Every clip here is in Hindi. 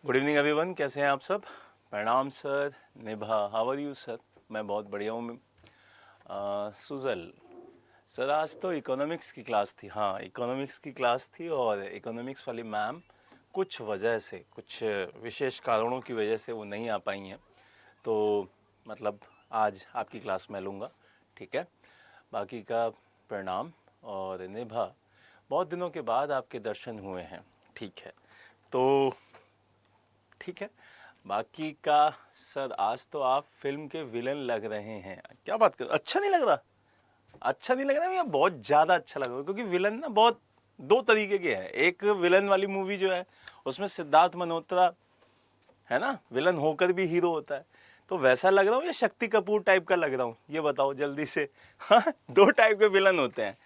गुड इवनिंग एवरीवन, कैसे हैं आप सब। प्रणाम सर। निभा, हाउ आर यू सर। मैं बहुत बढ़िया हूँ। सुजल सर, आज तो इकोनॉमिक्स की क्लास थी। हाँ, इकोनॉमिक्स की क्लास थी और इकोनॉमिक्स वाली मैम कुछ वजह से, कुछ विशेष कारणों की वजह से वो नहीं आ पाई हैं, तो मतलब आज आपकी क्लास मैं लूँगा, ठीक है। बाकी का प्रणाम। और निभा, बहुत दिनों के बाद आपके दर्शन हुए हैं, ठीक है, तो ठीक है। बाकी का सर, आज तो आप फिल्म के विलन लग रहे हैं। क्या बात कर, अच्छा नहीं लग रहा? अच्छा नहीं लग रहा, या बहुत ज़्यादा अच्छा लग रहा है? क्योंकि विलन ना बहुत दो तरीके के हैं। एक विलन वाली मूवी जो है उसमें सिद्धार्थ मल्होत्रा है ना, विलन होकर भी हीरो होता है, तो वैसा लग रहा हूँ या शक्ति कपूर टाइप का लग रहा हूँ, ये बताओ जल्दी से। हाँ, दो टाइप के विलन होते हैं।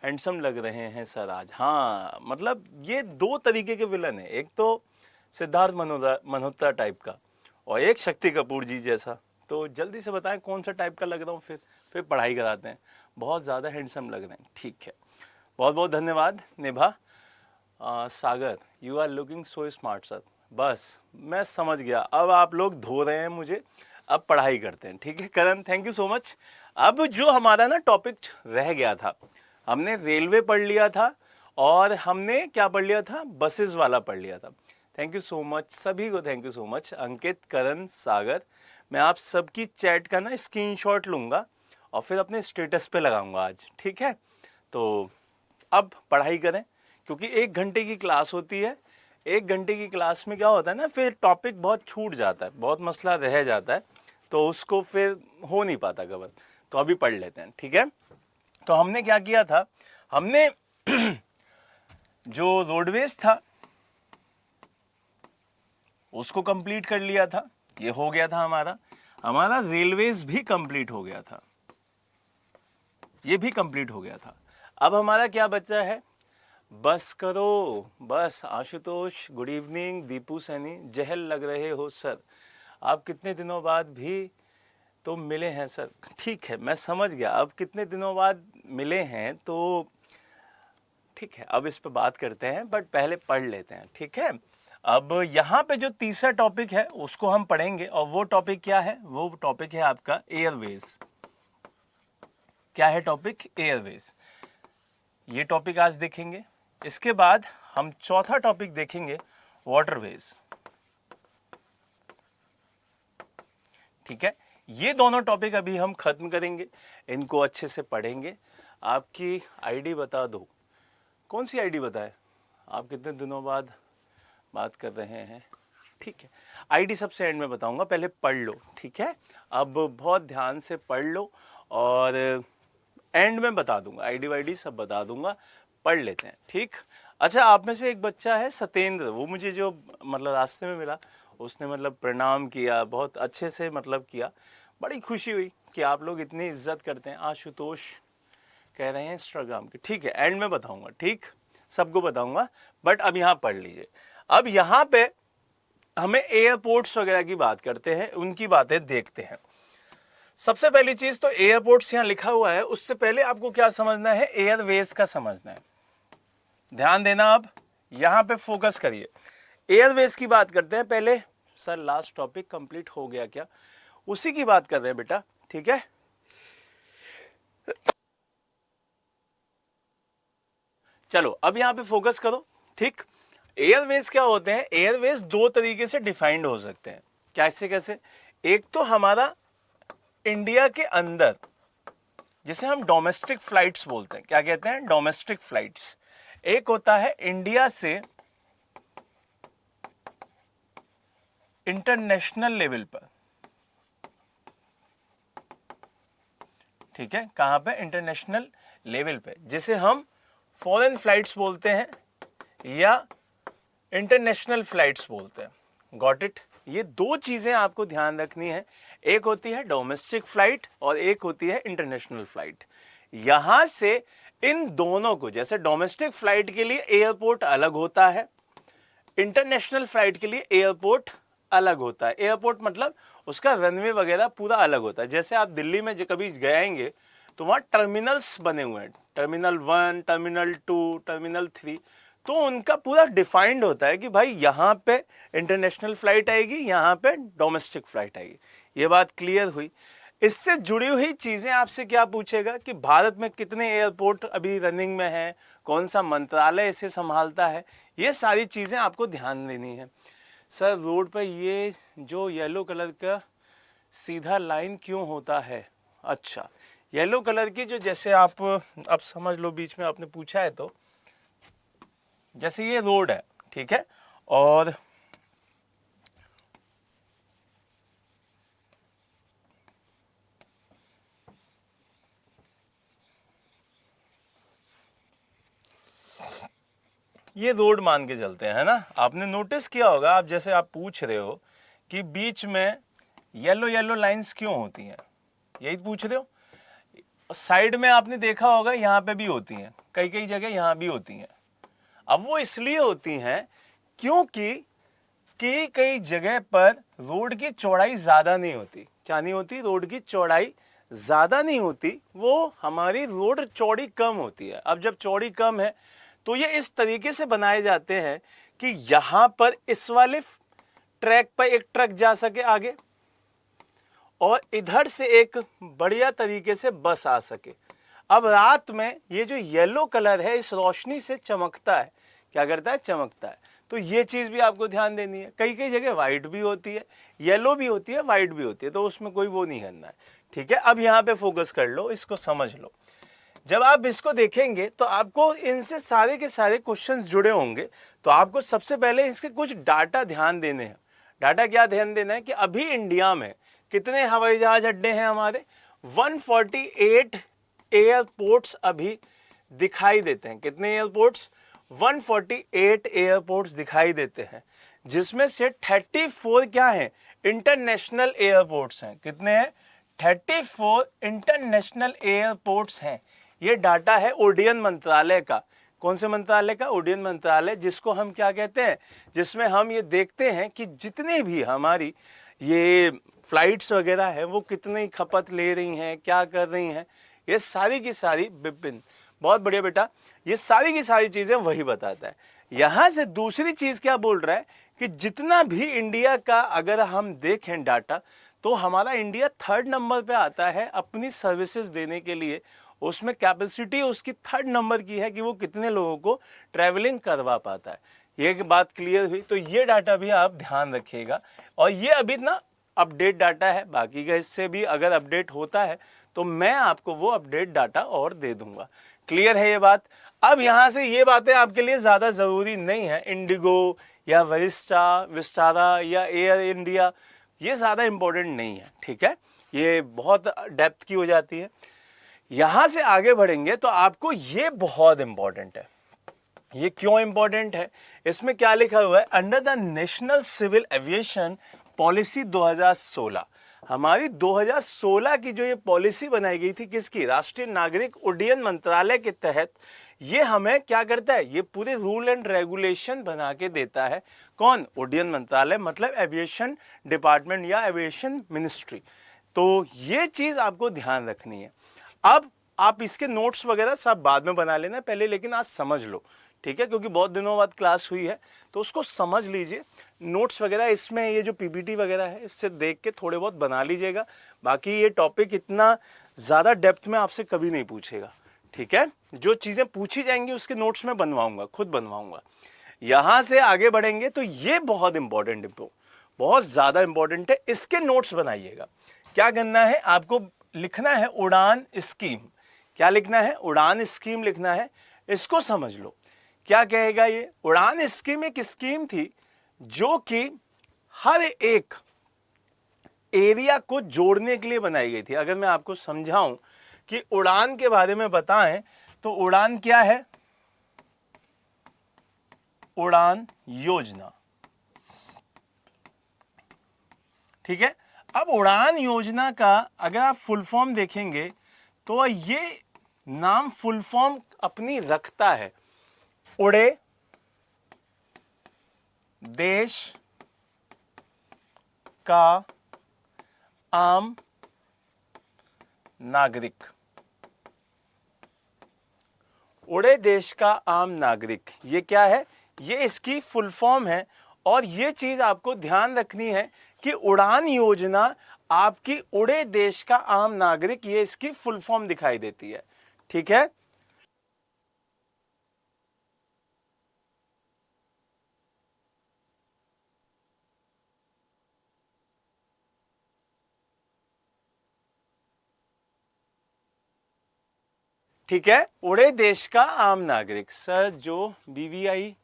हैंडसम लग रहे हैं सर आज। हाँ, मतलब ये दो तरीके के विलन है, एक तो सिद्धार्थ मल्होत्रा टाइप का और एक शक्ति कपूर जी जैसा। तो जल्दी से बताएं कौन सा टाइप का लग रहा हूँ, फिर पढ़ाई कराते हैं। बहुत ज़्यादा हैंडसम लग रहे हैं, ठीक है। बहुत बहुत धन्यवाद Nibha. Sagar, you are looking so smart sir. बस मैं समझ गया, अब आप लोग धो रहे हैं मुझे, अब पढ़ाई करते हैं, ठीक है। करण, थैंक यू सो मच। अब जो हमारा ना टॉपिक रह गया था, हमने रेलवे पढ़ लिया था और हमने क्या पढ़ लिया था, बसेस वाला पढ़ लिया था। थैंक यू सो मच सभी को, थैंक यू सो मच। अंकित, करण, सागर, मैं आप सबकी चैट का ना स्क्रीनशॉट लूँगा और फिर अपने स्टेटस पे लगाऊंगा आज, ठीक है। तो अब पढ़ाई करें, क्योंकि 1 घंटे की क्लास होती है। 1 घंटे की क्लास में क्या होता है ना, फिर टॉपिक बहुत छूट जाता है, बहुत मसला रह जाता है, तो उसको फिर हो नहीं पाता कवर। तो अभी पढ़ लेते हैं, ठीक है। तो हमने क्या किया था, हमने जो रोडवेज था उसको कंप्लीट कर लिया था, ये हो गया था हमारा। हमारा रेलवेज भी कंप्लीट हो गया था, ये भी कंप्लीट हो गया था। अब हमारा क्या बचा है, बस करो बस। Ashutosh, good evening. दीपू सैनी, जहल लग रहे हो सर, आप कितने दिनों बाद भी तो मिले हैं सर। ठीक है, मैं समझ गया, अब कितने दिनों बाद मिले हैं, तो ठीक है, अब इस पर बात करते हैं, बट पहले पढ़ लेते हैं, ठीक है। अब यहाँ पे जो तीसरा टॉपिक है उसको हम पढ़ेंगे, और वो टॉपिक क्या है, वो टॉपिक है आपका एयरवेज। क्या है टॉपिक, एयरवेज। ये टॉपिक आज देखेंगे। इसके बाद हम चौथा टॉपिक देखेंगे, वाटरवेज, ठीक है। ये दोनों टॉपिक अभी हम खत्म करेंगे, इनको अच्छे से पढ़ेंगे। आपकी आईडी बता दो, कौन सी आईडी बताए, आप कितने दिनों बाद बात कर रहे हैं, ठीक है। आईडी सबसे एंड में बताऊंगा, पहले पढ़ लो, ठीक है। अब बहुत ध्यान से पढ़ लो और एंड में बता दूंगा, आईडी वाईडी सब बता दूंगा। पढ़ लेते हैं, ठीक। अच्छा, आप में से एक बच्चा है सत्येंद्र, वो मुझे जो मतलब रास्ते में मिला, उसने मतलब प्रणाम किया, बहुत अच्छे से मतलब किया, बड़ी खुशी हुई कि आप लोग इतनी इज्जत करते हैं। आशुतोष कह रहे हैं इंस्टाग्राम के, ठीक है, एंड में बताऊंगा, ठीक, सबको बताऊंगा, बट अब यहाँ पढ़ लीजिए। अब यहाँ पे हमें एयरपोर्ट्स वगैरह की बात करते हैं, उनकी बातें देखते हैं। सबसे पहली चीज तो एयरपोर्ट्स यहाँ लिखा हुआ है, उससे पहले आपको क्या समझना है, एयरवेज का समझना है। ध्यान देना, अब यहाँ पे फोकस करिए। एयरवेज की बात करते हैं पहले। सर लास्ट टॉपिक कंप्लीट हो गया क्या, उसी की बात कर रहे हैं बेटा, ठीक है। चलो अब यहाँ पे फोकस करो, ठीक। एयरवेज क्या होते हैं, एयरवेज दो तरीके से डिफाइंड हो सकते हैं। कैसे कैसे, एक तो हमारा इंडिया के अंदर, जिसे हम डोमेस्टिक फ्लाइट्स बोलते हैं, क्या कहते हैं, डोमेस्टिक फ्लाइट्स। एक होता है इंडिया से इंटरनेशनल लेवल पर, ठीक है, कहां पे, इंटरनेशनल लेवल पे, जिसे हम फॉरेन फ्लाइट्स बोलते हैं या इंटरनेशनल फ्लाइट्स बोलते हैं। Got it. ये दो चीजें आपको ध्यान रखनी है, एक होती है डोमेस्टिक फ्लाइट और एक होती है इंटरनेशनल फ्लाइट। यहां से इन दोनों को, जैसे डोमेस्टिक फ्लाइट के लिए एयरपोर्ट अलग होता है, इंटरनेशनल फ्लाइट के लिए एयरपोर्ट अलग होता है। एयरपोर्ट मतलब उसका रनवे वगैरह पूरा अलग होता है। जैसे आप दिल्ली में कभी जाएंगे तो वहाँ टर्मिनल्स बने हुए हैं, टर्मिनल 1, टर्मिनल 2, टर्मिनल 3, तो उनका पूरा डिफाइंड होता है कि भाई यहाँ पे इंटरनेशनल फ्लाइट आएगी, यहाँ पे डोमेस्टिक फ्लाइट आएगी। ये बात क्लियर हुई। इससे जुड़ी हुई चीज़ें आपसे क्या पूछेगा कि भारत में कितने एयरपोर्ट अभी रनिंग में हैं, कौन सा मंत्रालय इसे संभालता है, ये सारी चीज़ें आपको ध्यान देनी है। सर रोड पर ये जो येलो कलर का सीधा लाइन क्यों होता है? अच्छा, येलो कलर की जो, जैसे आप अब समझ लो, बीच में आपने पूछा है, तो जैसे ये रोड है, ठीक है, और ये रोड मान के चलते हैं, है ना। आपने नोटिस किया होगा, आप जैसे आप पूछ रहे हो कि बीच में येलो येलो लाइंस क्यों होती हैं, यही पूछ रहे हो। साइड में आपने देखा होगा यहाँ पे भी होती हैं, कई कई जगह यहाँ भी होती हैं। अब वो इसलिए होती हैं क्योंकि कई जगह पर रोड की चौड़ाई ज़्यादा नहीं होती। क्या नहीं होती? रोड की चौड़ाई ज़्यादा नहीं होती, वो हमारी रोड चौड़ी कम होती है। अब जब चौड़ी कम है तो ये इस तरीके से बनाए जाते हैं कि यहाँ पर इस वाले ट्रैक पर एक ट्रक जा सके आगे, और इधर से एक बढ़िया तरीके से बस आ सके। अब रात में ये जो येलो कलर है इस रोशनी से चमकता है, क्या करता है? चमकता है। तो ये चीज़ भी आपको ध्यान देनी है। कई कई जगह वाइट भी होती है, येलो भी होती है, वाइट भी होती है, तो उसमें कोई वो नहीं करना है, ठीक है। अब यहाँ पे फोकस कर लो, इसको समझ लो। जब आप इसको देखेंगे तो आपको इनसे सारे के सारे क्वेश्चंस जुड़े होंगे। तो आपको सबसे पहले इसके कुछ डाटा ध्यान देने हैं। डाटा क्या ध्यान देना है कि अभी इंडिया में कितने हवाई जहाज अड्डे हैं हमारे? 148 एयरपोर्ट्स अभी दिखाई देते हैं। कितने एयरपोर्ट्स? 148 एयरपोर्ट्स दिखाई देते हैं, जिसमें से 34 क्या हैं? इंटरनेशनल एयरपोर्ट्स हैं। कितने हैं? 34 इंटरनेशनल एयरपोर्ट्स हैं। ये डाटा है उड्डयन मंत्रालय का। कौन से मंत्रालय का? उड्डयन मंत्रालय, जिसको हम क्या कहते हैं? जिसमें हम ये देखते हैं कि जितने भी हमारी ये फ्लाइट्स वगैरह है वो कितनी खपत ले रही हैं, क्या कर रही हैं, ये सारी की सारी विभिन्न। बहुत बढ़िया बेटा, ये सारी की सारी चीज़ें वही बताता है। यहाँ से दूसरी चीज़ क्या बोल रहा है कि जितना भी इंडिया का अगर हम देखें डाटा, तो हमारा इंडिया 3rd नंबर पे आता है अपनी सर्विसेज देने के लिए। उसमें कैपेसिटी उसकी 3rd नंबर की है कि वो कितने लोगों को ट्रैवलिंग करवा पाता है। ये बात क्लियर हुई। तो ये डाटा भी आप ध्यान रखिएगा, और ये अभी ना अपडेट डाटा है, बाकी का इससे भी अगर अपडेट होता है तो मैं आपको वो अपडेट डाटा और दे दूंगा। क्लियर है ये बात? अब यहाँ से ये बातें आपके लिए ज़्यादा ज़रूरी नहीं है। इंडिगो या विस्टारा या एयर इंडिया, ये ज़्यादा इम्पोर्टेंट नहीं है, ठीक है। ये बहुत डेप्थ की हो जाती है। यहाँ से आगे बढ़ेंगे तो आपको ये बहुत इम्पोर्टेंट है। ये क्यों इम्पोर्टेंट है? इसमें क्या लिखा हुआ है? Under the national civil aviation policy 2016, हमारी 2016 की जो ये पॉलिसी बनाई गई थी, किसकी? राष्ट्रीय नागरिक उड्डयन मंत्रालय के तहत। ये हमें क्या करता है? ये पूरे रूल एंड रेगुलेशन बना के देता है। कौन? उड्डयन मंत्रालय, मतलब एविएशन डिपार्टमेंट या एविएशन मिनिस्ट्री। तो ये चीज़ आपको ध्यान रखनी है। अब आप इसके नोट्स वगैरह सब बाद में बना लेना पहले, लेकिन आज समझ लो, ठीक है, क्योंकि बहुत दिनों बाद क्लास हुई है, तो उसको समझ लीजिए। नोट्स वगैरह इसमें ये जो पीपीटी वगैरह है इससे देख के थोड़े बहुत बना लीजिएगा। बाकी ये टॉपिक इतना ज़्यादा डेप्थ में आपसे कभी नहीं पूछेगा, ठीक है। जो चीज़ें पूछी जाएंगी उसके नोट्स में बनवाऊंगा, खुद बनवाऊंगा। यहाँ से आगे बढ़ेंगे तो ये बहुत इंपॉर्टेंट है, बहुत ज़्यादा इंपॉर्टेंट है। इसके नोट्स बनाइएगा। क्या करना है आपको? लिखना है उड़ान स्कीम। क्या लिखना है? उड़ान स्कीम लिखना है। इसको समझ लो, क्या कहेगा ये? उड़ान स्कीम एक स्कीम थी जो कि हर एक एरिया को जोड़ने के लिए बनाई गई थी। अगर मैं आपको समझाऊं कि उड़ान के बारे में बताएं तो उड़ान क्या है? उड़ान योजना, ठीक है। अब उड़ान योजना का अगर आप फुल फॉर्म देखेंगे तो ये नाम फुल फॉर्म अपनी रखता है। उड़े देश का आम नागरिक। उड़े देश का आम नागरिक, ये क्या है, ये इसकी फुल फॉर्म है। और ये चीज आपको ध्यान रखनी है कि उड़ान योजना आपकी उड़े देश का आम नागरिक, ये इसकी फुल फॉर्म दिखाई देती है। ठीक है, ठीक है, उड़े देश का आम नागरिक। सर जो बीवीआई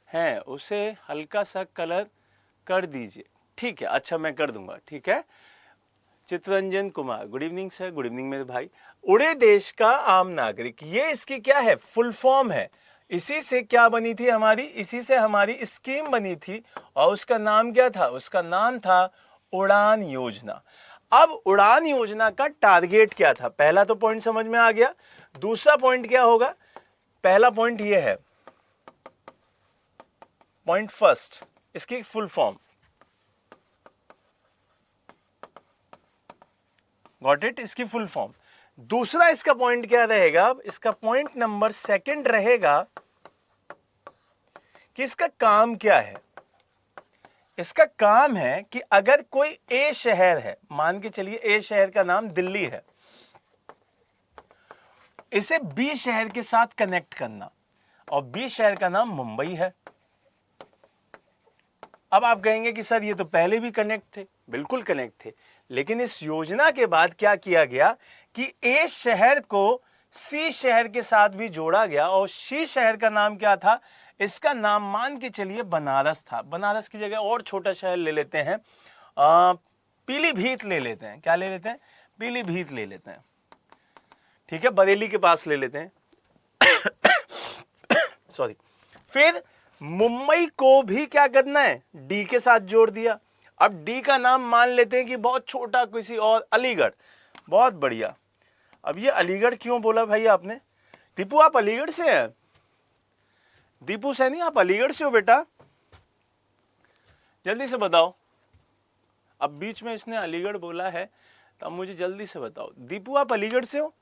है उसे हल्का सा कलर कर दीजिए। ठीक है, अच्छा मैं कर दूंगा। ठीक है, Chitraranjan Kumar, good evening sir. Good evening मेरे भाई। उड़े देश का आम नागरिक, ये इसकी क्या है, फुल फॉर्म है। इसी से क्या बनी थी हमारी, इसी से हमारी स्कीम बनी थी और उसका नाम क्या था, उसका नाम था उड़ान योजना। अब उड़ान योजना का टारगेट क्या था, पहला तो पॉइंट समझ में आ गया। दूसरा पॉइंट क्या होगा, पहला पॉइंट ये है, पॉइंट फर्स्ट, इसकी फुल फॉर्म, गॉट इट, इसकी फुल फॉर्म। दूसरा इसका पॉइंट क्या रहेगा, इसका पॉइंट नंबर सेकंड रहेगा कि इसका काम क्या है। इसका काम है कि अगर कोई ए शहर है, मान के चलिए ए शहर का नाम दिल्ली है, इसे बी शहर के साथ कनेक्ट करना, और बी शहर का नाम मुंबई है। अब आप कहेंगे कि सर ये तो पहले भी कनेक्ट थे, बिल्कुल कनेक्ट थे, लेकिन इस योजना के बाद क्या किया गया कि ए शहर को सी शहर के साथ भी जोड़ा गया, और सी शहर का नाम क्या था, इसका नाम मान के चलिए बनारस था। बनारस की जगह और छोटा शहर ले लेते हैं, पीलीभीत ले लेते हैं। क्या ले लेते हैं, पीलीभीत ले लेते हैं। ठीक है, बरेली के पास ले लेते हैं सॉरी। फिर मुंबई को भी क्या करना है, डी के साथ जोड़ दिया। अब डी का नाम मान लेते हैं कि बहुत छोटा किसी और, अलीगढ़, बहुत बढ़िया। अब ये अलीगढ़ क्यों बोला भाई आपने, दीपू आप अलीगढ़ से हैं, दीपू सैनी आप अलीगढ़ से हो बेटा, जल्दी से बताओ। अब बीच में इसने अलीगढ़ बोला है, तो अब मुझे जल्दी से बताओ, दीपू आप अलीगढ़ से हो,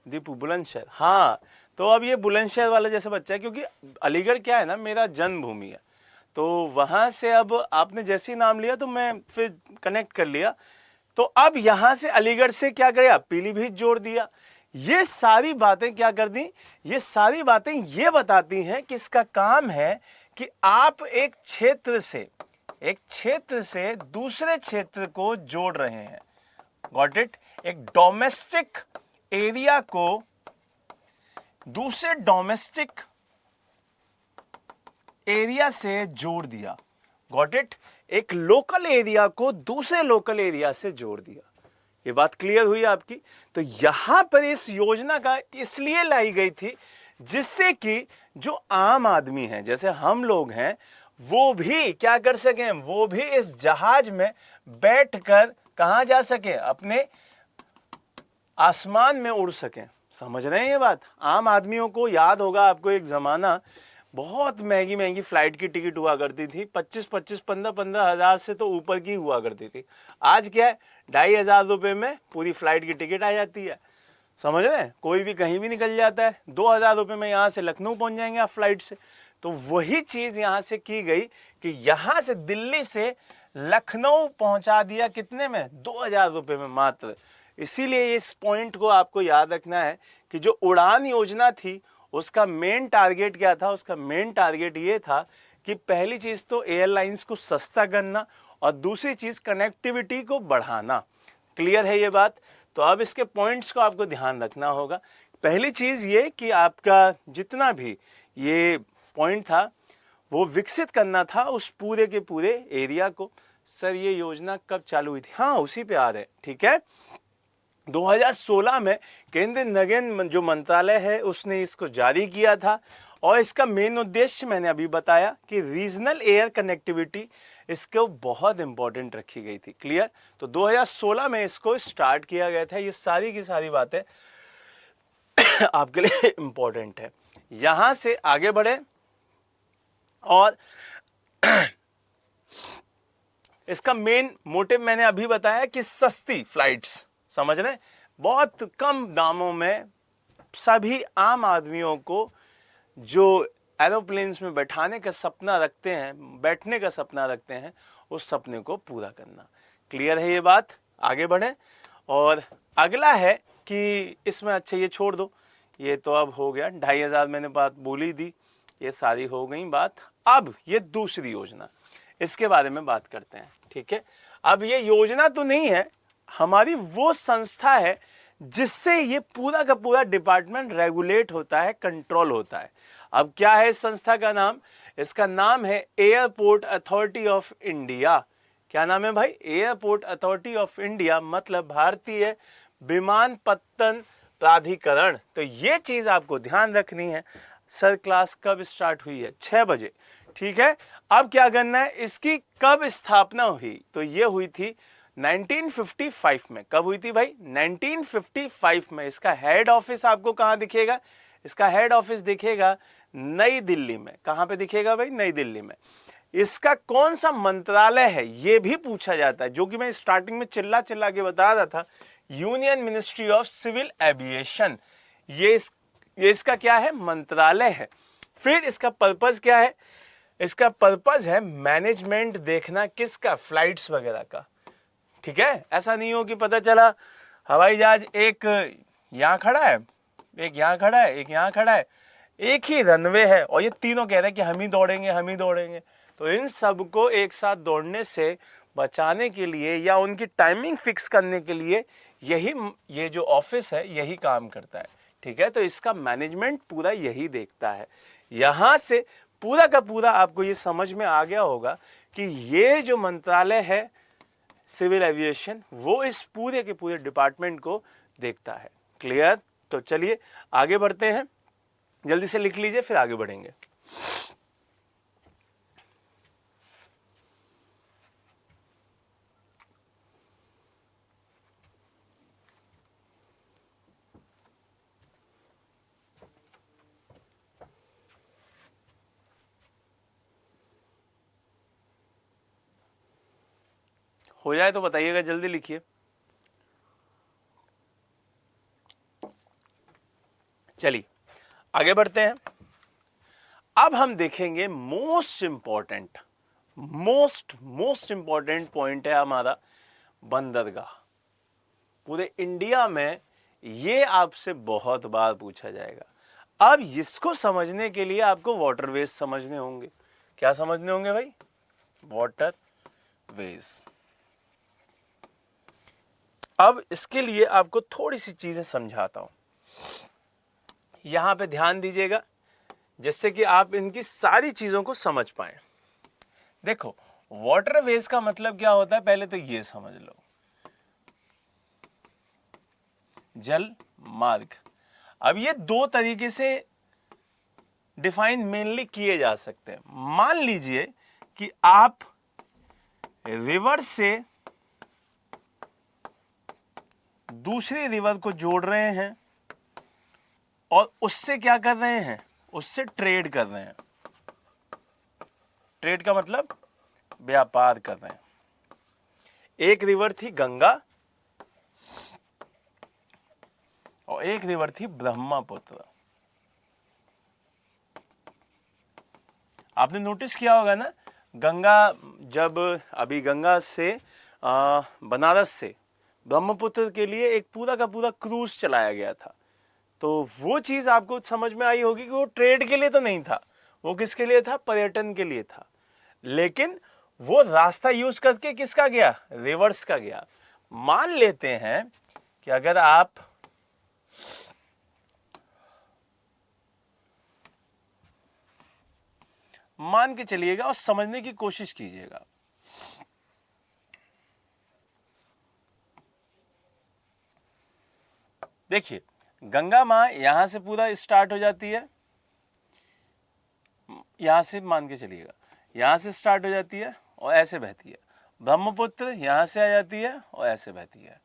दीपू बुलंदशहर, हाँ। तो अब ये बुलंदशहर वाला जैसा बच्चा है, क्योंकि अलीगढ़ क्या है ना, मेरा जन्मभूमि है, तो वहाँ से अब आपने जैसे ही नाम लिया तो मैं फिर कनेक्ट कर लिया। तो अब यहाँ से अलीगढ़ से क्या किया, पीलीभीत जोड़ दिया। ये सारी बातें क्या कर दी, ये सारी बातें ये बताती हैं कि इसका काम है कि आप एक क्षेत्र से दूसरे क्षेत्र को जोड़ रहे हैं, गॉट इट। एक डोमेस्टिक एरिया को दूसरे डोमेस्टिक एरिया से जोड़ दिया, गॉट इट। एक लोकल एरिया को दूसरे लोकल एरिया से जोड़ दिया। ये बात क्लियर हुई आपकी। तो यहां पर इस योजना का इसलिए लाई गई थी जिससे कि जो आम आदमी है, जैसे हम लोग हैं, वो भी क्या कर सकें, वो भी इस जहाज में बैठकर कहां जा सके, अपने आसमान में उड़ सकें। समझ रहे हैं ये बात। आम आदमियों को याद होगा, आपको एक जमाना बहुत महंगी महंगी फ्लाइट की टिकट हुआ करती थी, 25-25, 15-15 हज़ार से तो ऊपर की हुआ करती थी। आज क्या है, 2,500 रुपये में पूरी फ्लाइट की टिकट आ जाती है। समझ रहे हैं, कोई भी कहीं भी निकल जाता है, 2,000 रुपये में यहाँ से लखनऊ पहुँच जाएंगे आप फ्लाइट से। तो वही चीज़ यहाँ से की गई कि यहाँ से दिल्ली से लखनऊ पहुँचा दिया कितने में, 2,000 रुपये में मात्र। इसीलिए इस पॉइंट को आपको याद रखना है कि जो उड़ान योजना थी उसका मेन टारगेट क्या था, उसका मेन टारगेट ये था कि पहली चीज़ तो एयरलाइंस को सस्ता करना, और दूसरी चीज़ कनेक्टिविटी को बढ़ाना। क्लियर है ये बात। तो अब इसके पॉइंट्स को आपको ध्यान रखना होगा। पहली चीज़ ये कि आपका जितना भी ये पॉइंट था वो विकसित करना था उस पूरे के पूरे एरिया को। सर ये योजना कब चालू हुई थी, हाँ उसी पे आ रहे, ठीक है। 2016 में केंद्रीय नगरीय जो मंत्रालय है उसने इसको जारी किया था, और इसका मेन उद्देश्य मैंने अभी बताया कि रीजनल एयर कनेक्टिविटी इसको बहुत इंपॉर्टेंट रखी गई थी। क्लियर। तो 2016 में इसको स्टार्ट किया गया था। ये सारी की सारी बातें आपके लिए इंपॉर्टेंट है। यहां से आगे बढ़े, और इसका मेन मोटिव मैंने अभी बताया कि सस्ती फ्लाइट्स, समझ रहे हैं, बहुत कम दामों में सभी आम आदमियों को जो एरोप्लेन्स में बैठाने का सपना रखते हैं, बैठने का सपना रखते हैं, उस सपने को पूरा करना। क्लियर है ये बात? आगे बढ़ें। और अगला है कि इसमें अच्छा ये छोड़ दो, ये तो अब हो गया, 2500 मैंने बात बोली दी, ये सारी हो गई बात। अब ये दूसरी योजना, इसके बारे में बात करते हैं। ठीक है, अब ये योजना तो नहीं है, हमारी वो संस्था है जिससे ये पूरा का पूरा डिपार्टमेंट रेगुलेट होता है, कंट्रोल होता है। अब क्या है इस संस्था का नाम? इसका नाम है एयरपोर्ट अथॉरिटी ऑफ इंडिया। क्या नाम है भाई? एयरपोर्ट अथॉरिटी ऑफ इंडिया, मतलब भारतीय विमानपत्तन प्राधिकरण। तो ये चीज आपको ध्यान रखनी है। सर क्लास कब स्टार्ट हुई है? 6 बजे। ठीक है, अब क्या करना है, इसकी कब स्थापना हुई? तो ये हुई थी 1955 में। कब हुई थी भाई? 1955 में। इसका हेड ऑफिस आपको कहां दिखेगा? इसका हेड ऑफिस दिखेगा नई दिल्ली में। कहां पे दिखेगा भाई? नई दिल्ली में। इसका कौन सा मंत्रालय है ये भी पूछा जाता है, जो कि मैं स्टार्टिंग में चिल्ला चिल्ला के बता रहा था, union ministry of civil aviation. ये इसका क्या है? मंत्रालय है। फिर इसका पर्पस क्या है? इसका पर्पस है मैनेजमेंट देखना, किसका? फ्लाइट्स वगैरह का। ठीक है, ऐसा नहीं हो कि पता चला हवाई जहाज एक यहां खड़ा है, एक यहां खड़ा है, एक यहां खड़ा है, एक ही रनवे है और ये तीनों कह रहे हैं कि हम ही दौड़ेंगे, हम ही दौड़ेंगे। तो इन सब को एक साथ दौड़ने से बचाने के लिए या उनकी टाइमिंग फिक्स करने के लिए ये जो ऑफिस है यही काम करता है। ठीक है, तो इसका मैनेजमेंट पूरा यही देखता है। यहां से पूरा का पूरा आपको ये समझ में आ गया होगा कि ये जो मंत्रालय है सिविल एविएशन, वो इस पूरे के पूरे डिपार्टमेंट को देखता है। क्लियर? तो चलिए आगे बढ़ते हैं, जल्दी से लिख लीजिए फिर आगे बढ़ेंगे। हो जाए तो बताइएगा, जल्दी लिखिए। चलिए आगे बढ़ते हैं। अब हम देखेंगे मोस्ट इंपॉर्टेंट पॉइंट है हमारा बंदरगाह। पूरे इंडिया में ये आपसे बहुत बार पूछा जाएगा। अब इसको समझने के लिए आपको वाटरवेज समझने होंगे। क्या समझने होंगे भाई? वाटरवेज। अब इसके लिए आपको थोड़ी सी चीजें समझाता हूं, यहां पे ध्यान दीजिएगा, जिससे कि आप इनकी सारी चीजों को समझ पाएं। देखो, वाटरवेज का मतलब क्या होता है, पहले तो ये समझ लो। जल मार्ग। अब ये दो तरीके से डिफाइन मेनली किए जा सकते हैं। मान लीजिए कि आप रिवर से दूसरी रिवर को जोड़ रहे हैं और उससे क्या कर रहे हैं? उससे ट्रेड कर रहे हैं। ट्रेड का मतलब व्यापार कर रहे हैं। एक रिवर थी गंगा और एक रिवर थी ब्रह्मपुत्र। आपने नोटिस किया होगा ना, गंगा जब अभी गंगा से बनारस से ब्रह्मपुत्र के लिए एक पूरा का पूरा क्रूज चलाया गया था। तो वो चीज आपको समझ में आई होगी कि वो ट्रेड के लिए तो नहीं था, वो किसके लिए था? पर्यटन के लिए था। लेकिन वो रास्ता यूज करके किसका गया? रिवर्स का गया। मान लेते हैं कि अगर आप मान के चलिएगा और समझने की कोशिश कीजिएगा। देखिए, गंगा मां यहां से पूरा स्टार्ट हो जाती है, यहां से मान के चलिएगा, यहां से स्टार्ट हो जाती है और ऐसे बहती है। ब्रह्मपुत्र यहां से आ जाती है और ऐसे बहती है।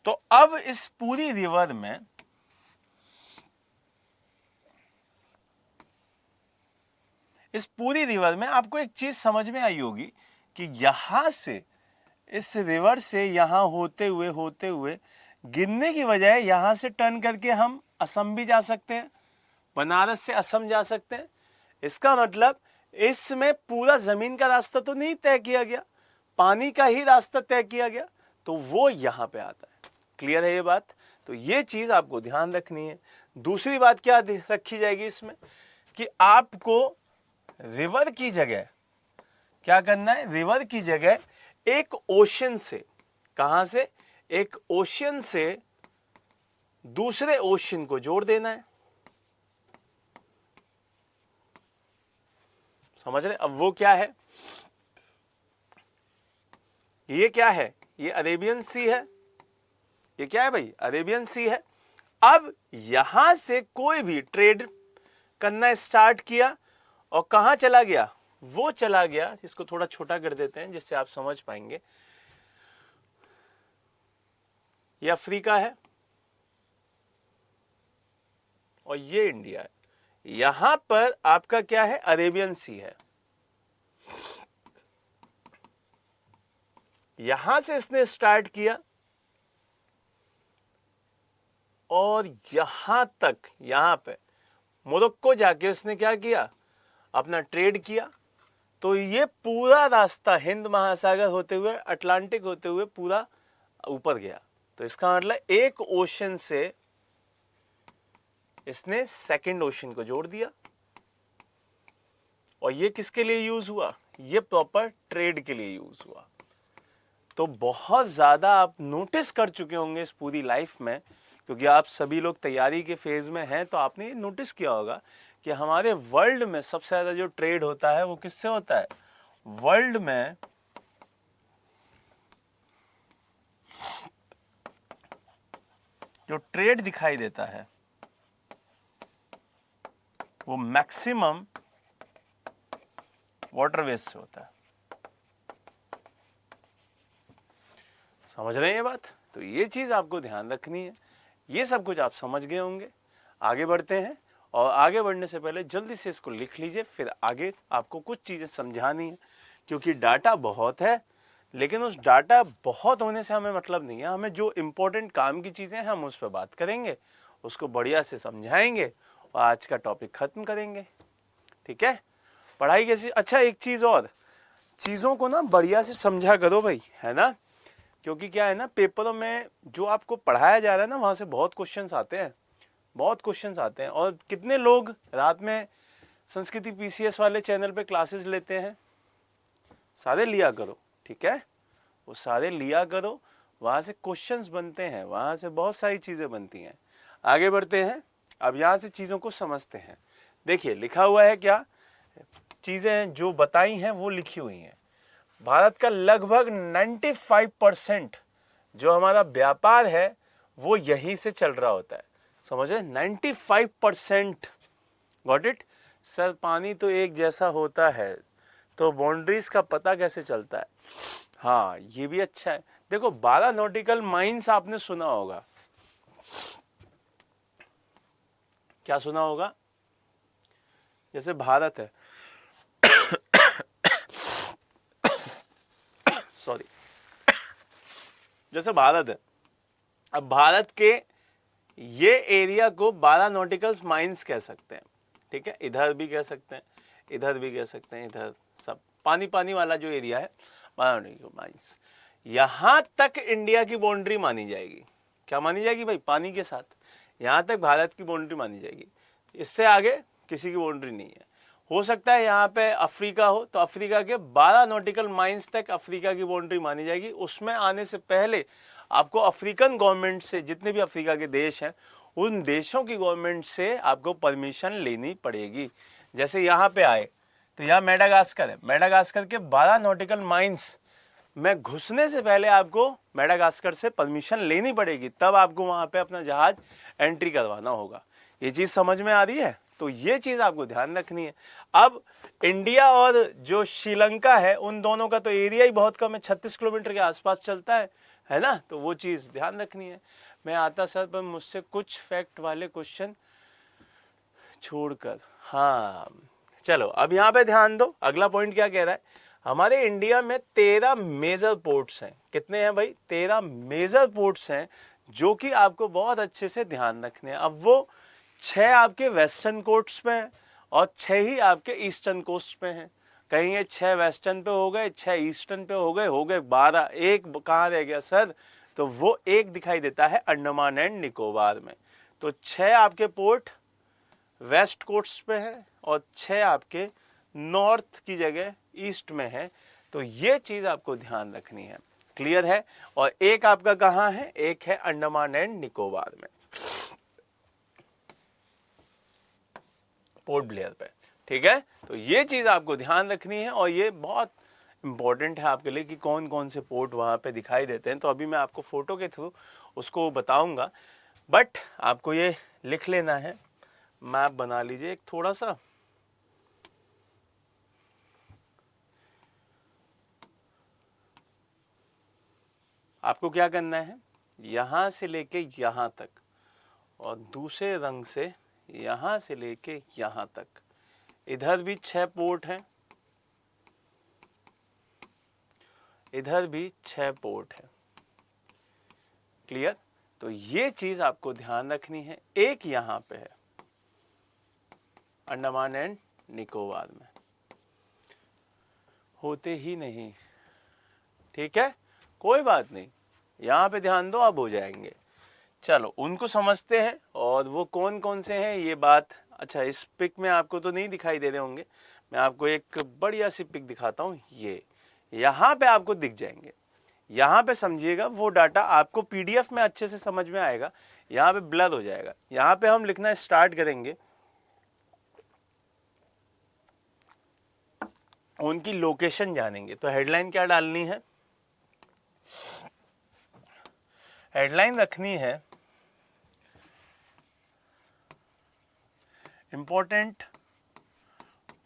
तो अब इस पूरी रिवर में आपको एक चीज समझ में आई होगी कि यहां से, इस रिवर से यहां होते हुए गिरने की बजाय यहाँ से टर्न करके हम असम भी जा सकते हैं, बनारस से असम जा सकते हैं। इसका मतलब इसमें पूरा जमीन का रास्ता तो नहीं तय किया गया, पानी का ही रास्ता तय किया गया, तो वो यहाँ पे आता है। क्लियर है ये बात? तो ये चीज आपको ध्यान रखनी है। दूसरी बात क्या रखी जाएगी इसमें कि आपको रिवर की जगह क्या करना है, रिवर की जगह एक ओशन से, कहां से, एक ओशन से दूसरे ओशन को जोड़ देना है। समझ रहे? अब वो क्या है, ये क्या है, ये अरेबियन सी है। ये क्या है भाई, अरेबियन सी है। अब यहां से कोई भी ट्रेड करना स्टार्ट किया और कहां चला गया, वो चला गया, इसको थोड़ा छोटा कर देते हैं जिससे आप समझ पाएंगे। ये अफ्रीका है और ये इंडिया है। यहां पर आपका क्या है, अरेबियन सी है। यहां से इसने स्टार्ट किया और यहां तक, यहां पे मोरक्को जाके उसने क्या किया, अपना ट्रेड किया। तो ये पूरा रास्ता हिंद महासागर होते हुए, अटलांटिक होते हुए पूरा ऊपर गया। तो इसका मतलब एक ओशन से इसने सेकंड ओशन को जोड़ दिया। और ये किसके लिए यूज हुआ, ये प्रॉपर ट्रेड के लिए यूज हुआ। तो बहुत ज्यादा आप नोटिस कर चुके होंगे इस पूरी लाइफ में, क्योंकि आप सभी लोग तैयारी के फेज में हैं, तो आपने ये नोटिस किया होगा कि हमारे वर्ल्ड में सबसे ज्यादा जो ट्रेड होता है वो किससे होता है, वर्ल्ड में जो ट्रेड दिखाई देता है वो मैक्सिमम वाटरवेज से होता है। समझ रहे हैं ये बात? तो ये चीज आपको ध्यान रखनी है। ये सब कुछ आप समझ गए होंगे। आगे बढ़ते हैं, और आगे बढ़ने से पहले जल्दी से इसको लिख लीजिए, फिर आगे आपको कुछ चीजें समझानी है, क्योंकि डाटा बहुत है, लेकिन उस डाटा बहुत होने से हमें मतलब नहीं है। हमें जो इंपॉर्टेंट काम की चीजें हैं हम उस पर बात करेंगे, उसको बढ़िया से समझाएंगे और आज का टॉपिक खत्म करेंगे। ठीक है? पढ़ाई कैसी, अच्छा एक चीज और, चीजों को ना बढ़िया से समझा करो भाई, है ना? क्योंकि क्या है ना, पेपरों में जो आपको पढ़ाया जा रहा है ना, वहां से बहुत क्वेश्चंस आते हैं, बहुत क्वेश्चंस आते हैं। और कितने लोग रात में संस्कृति पीसीएस वाले चैनल पे क्लासेस लेते हैं? सारे लिया करो, ठीक है? वो सारे लिया करो, वहां से क्वेश्चंस बनते हैं, वहां से बहुत सारी चीजें बनती हैं। आगे बढ़ते हैं, अब यहां से चीजों को समझते हैं। देखिए लिखा हुआ है, क्या चीजें जो बताई हैं वो लिखी हुई हैं। भारत का लगभग 95% जो हमारा व्यापार है वो यहीं से चल रहा होता है। समझे? 95%। Got it? सर पानी तो एक जैसा होता है, तो बाउंड्रीज का पता कैसे चलता है? हाँ, ये भी अच्छा है। देखो 12 नॉटिकल माइल्स आपने सुना होगा, क्या सुना होगा? जैसे भारत है सॉरी, जैसे भारत है, अब भारत के ये एरिया को 12 नॉटिकल माइल्स कह सकते हैं। ठीक है? इधर भी कह सकते हैं, इधर भी कह सकते हैं, इधर सब पानी पानी वाला जो एरिया है 12 नॉटिकल माइल्स। यहां तक इंडिया की बाउंड्री मानी जाएगी। क्या मानी जाएगी भाई? पानी के साथ यहां तक भारत की बाउंड्री मानी जाएगी। इससे आगे किसी की बाउंड्री नहीं है। हो सकता है यहाँ पे अफ्रीका हो, तो अफ्रीका के 12 नॉटिकल माइल्स तक अफ्रीका की बाउंड्री मानी जाएगी। उसमें आने से पहले आपको अफ्रीकन गवर्नमेंट से, जितने भी अफ्रीका के देश हैं, उन देशों की गवर्नमेंट से आपको परमिशन लेनी पड़ेगी। जैसे यहाँ पे आए तो यहाँ मेडागास्कर है, मेडागास्कर के 12 नॉटिकल माइल्स में घुसने से पहले आपको मेडागास्कर से परमिशन लेनी पड़ेगी, तब आपको वहाँ पे अपना जहाज एंट्री करवाना होगा। ये चीज़ समझ में आ रही है? तो ये चीज़ आपको ध्यान रखनी है। अब इंडिया और जो श्रीलंका है, उन दोनों का तो एरिया ही बहुत कम है, 36 किलोमीटर के आसपास चलता है ना? तो वो चीज़ ध्यान रखनी है। मैं आता सर, पर मुझसे कुछ फैक्ट वाले क्वेश्चन छोड़कर। हाँ चलो, अब यहाँ पे ध्यान दो, अगला पॉइंट क्या कह रहा है? हमारे इंडिया में 13 मेजर पोर्ट्स हैं। कितने हैं भाई? 13 मेजर पोर्ट्स हैं जो कि आपको बहुत अच्छे से ध्यान रखने हैं। अब वो 6 आपके वेस्टर्न कोस्ट पे हैं और 6 ही आपके ईस्टर्न कोस्ट पे हैं। कहीं ये 6 वेस्टर्न पे हो गए, 6 ईस्टर्न पे हो गए 12। एक कहाँ रह गया सर? तो वो एक दिखाई देता है अंडमान एंड निकोबार में। तो 6 आपके पोर्ट वेस्ट कोस्ट पे है और 6 आपके नॉर्थ की जगह ईस्ट में है। तो ये चीज आपको ध्यान रखनी है। क्लियर है? और एक आपका कहाँ है? एक है अंडमान एंड निकोबार में, पोर्ट ब्लेयर पे। ठीक है, तो ये चीज आपको ध्यान रखनी है और ये बहुत इंपॉर्टेंट है आपके लिए कि कौन कौन से पोर्ट वहां पे दिखाई देते हैं। तो अभी मैं आपको फोटो के थ्रू उसको बताऊंगा, बट आपको ये लिख लेना है। मैप बना लीजिए एक थोड़ा सा। आपको क्या करना है, यहां से लेके यहां तक और दूसरे रंग से यहां से लेके यहां तक, इधर भी 6 पोर्ट हैं, इधर भी 6 पोर्ट है। क्लियर? तो ये चीज आपको ध्यान रखनी है। एक यहां पे है अंडमान एंड निकोबार में, होते ही नहीं। ठीक है, कोई बात नहीं, यहां पे ध्यान दो, अब हो जाएंगे। चलो उनको समझते हैं और वो कौन कौन से हैं ये बात। अच्छा, इस पिक में आपको तो नहीं दिखाई दे रहे होंगे, मैं आपको एक बढ़िया सी पिक दिखाता हूँ। ये यहाँ पे आपको दिख जाएंगे। यहाँ पे समझिएगा, वो डाटा आपको पीडीएफ में अच्छे से समझ में आएगा, यहाँ पे ब्लर हो जाएगा। यहाँ पे हम लिखना स्टार्ट करेंगे, उनकी लोकेशन जानेंगे। तो हेडलाइन क्या डालनी है? हेडलाइन रखनी है important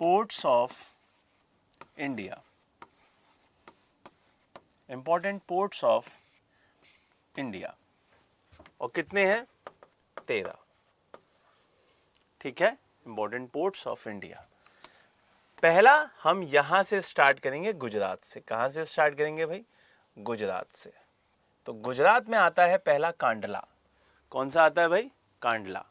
ports of India. Important ports of India, और कितने हैं? 13। ठीक है, इंपॉर्टेंट पोर्ट्स ऑफ इंडिया। पहला हम यहां से स्टार्ट करेंगे, गुजरात से। कहां से स्टार्ट करेंगे भाई? गुजरात से। तो गुजरात में आता है पहला कांडला। कौन सा आता है भाई? कांडला।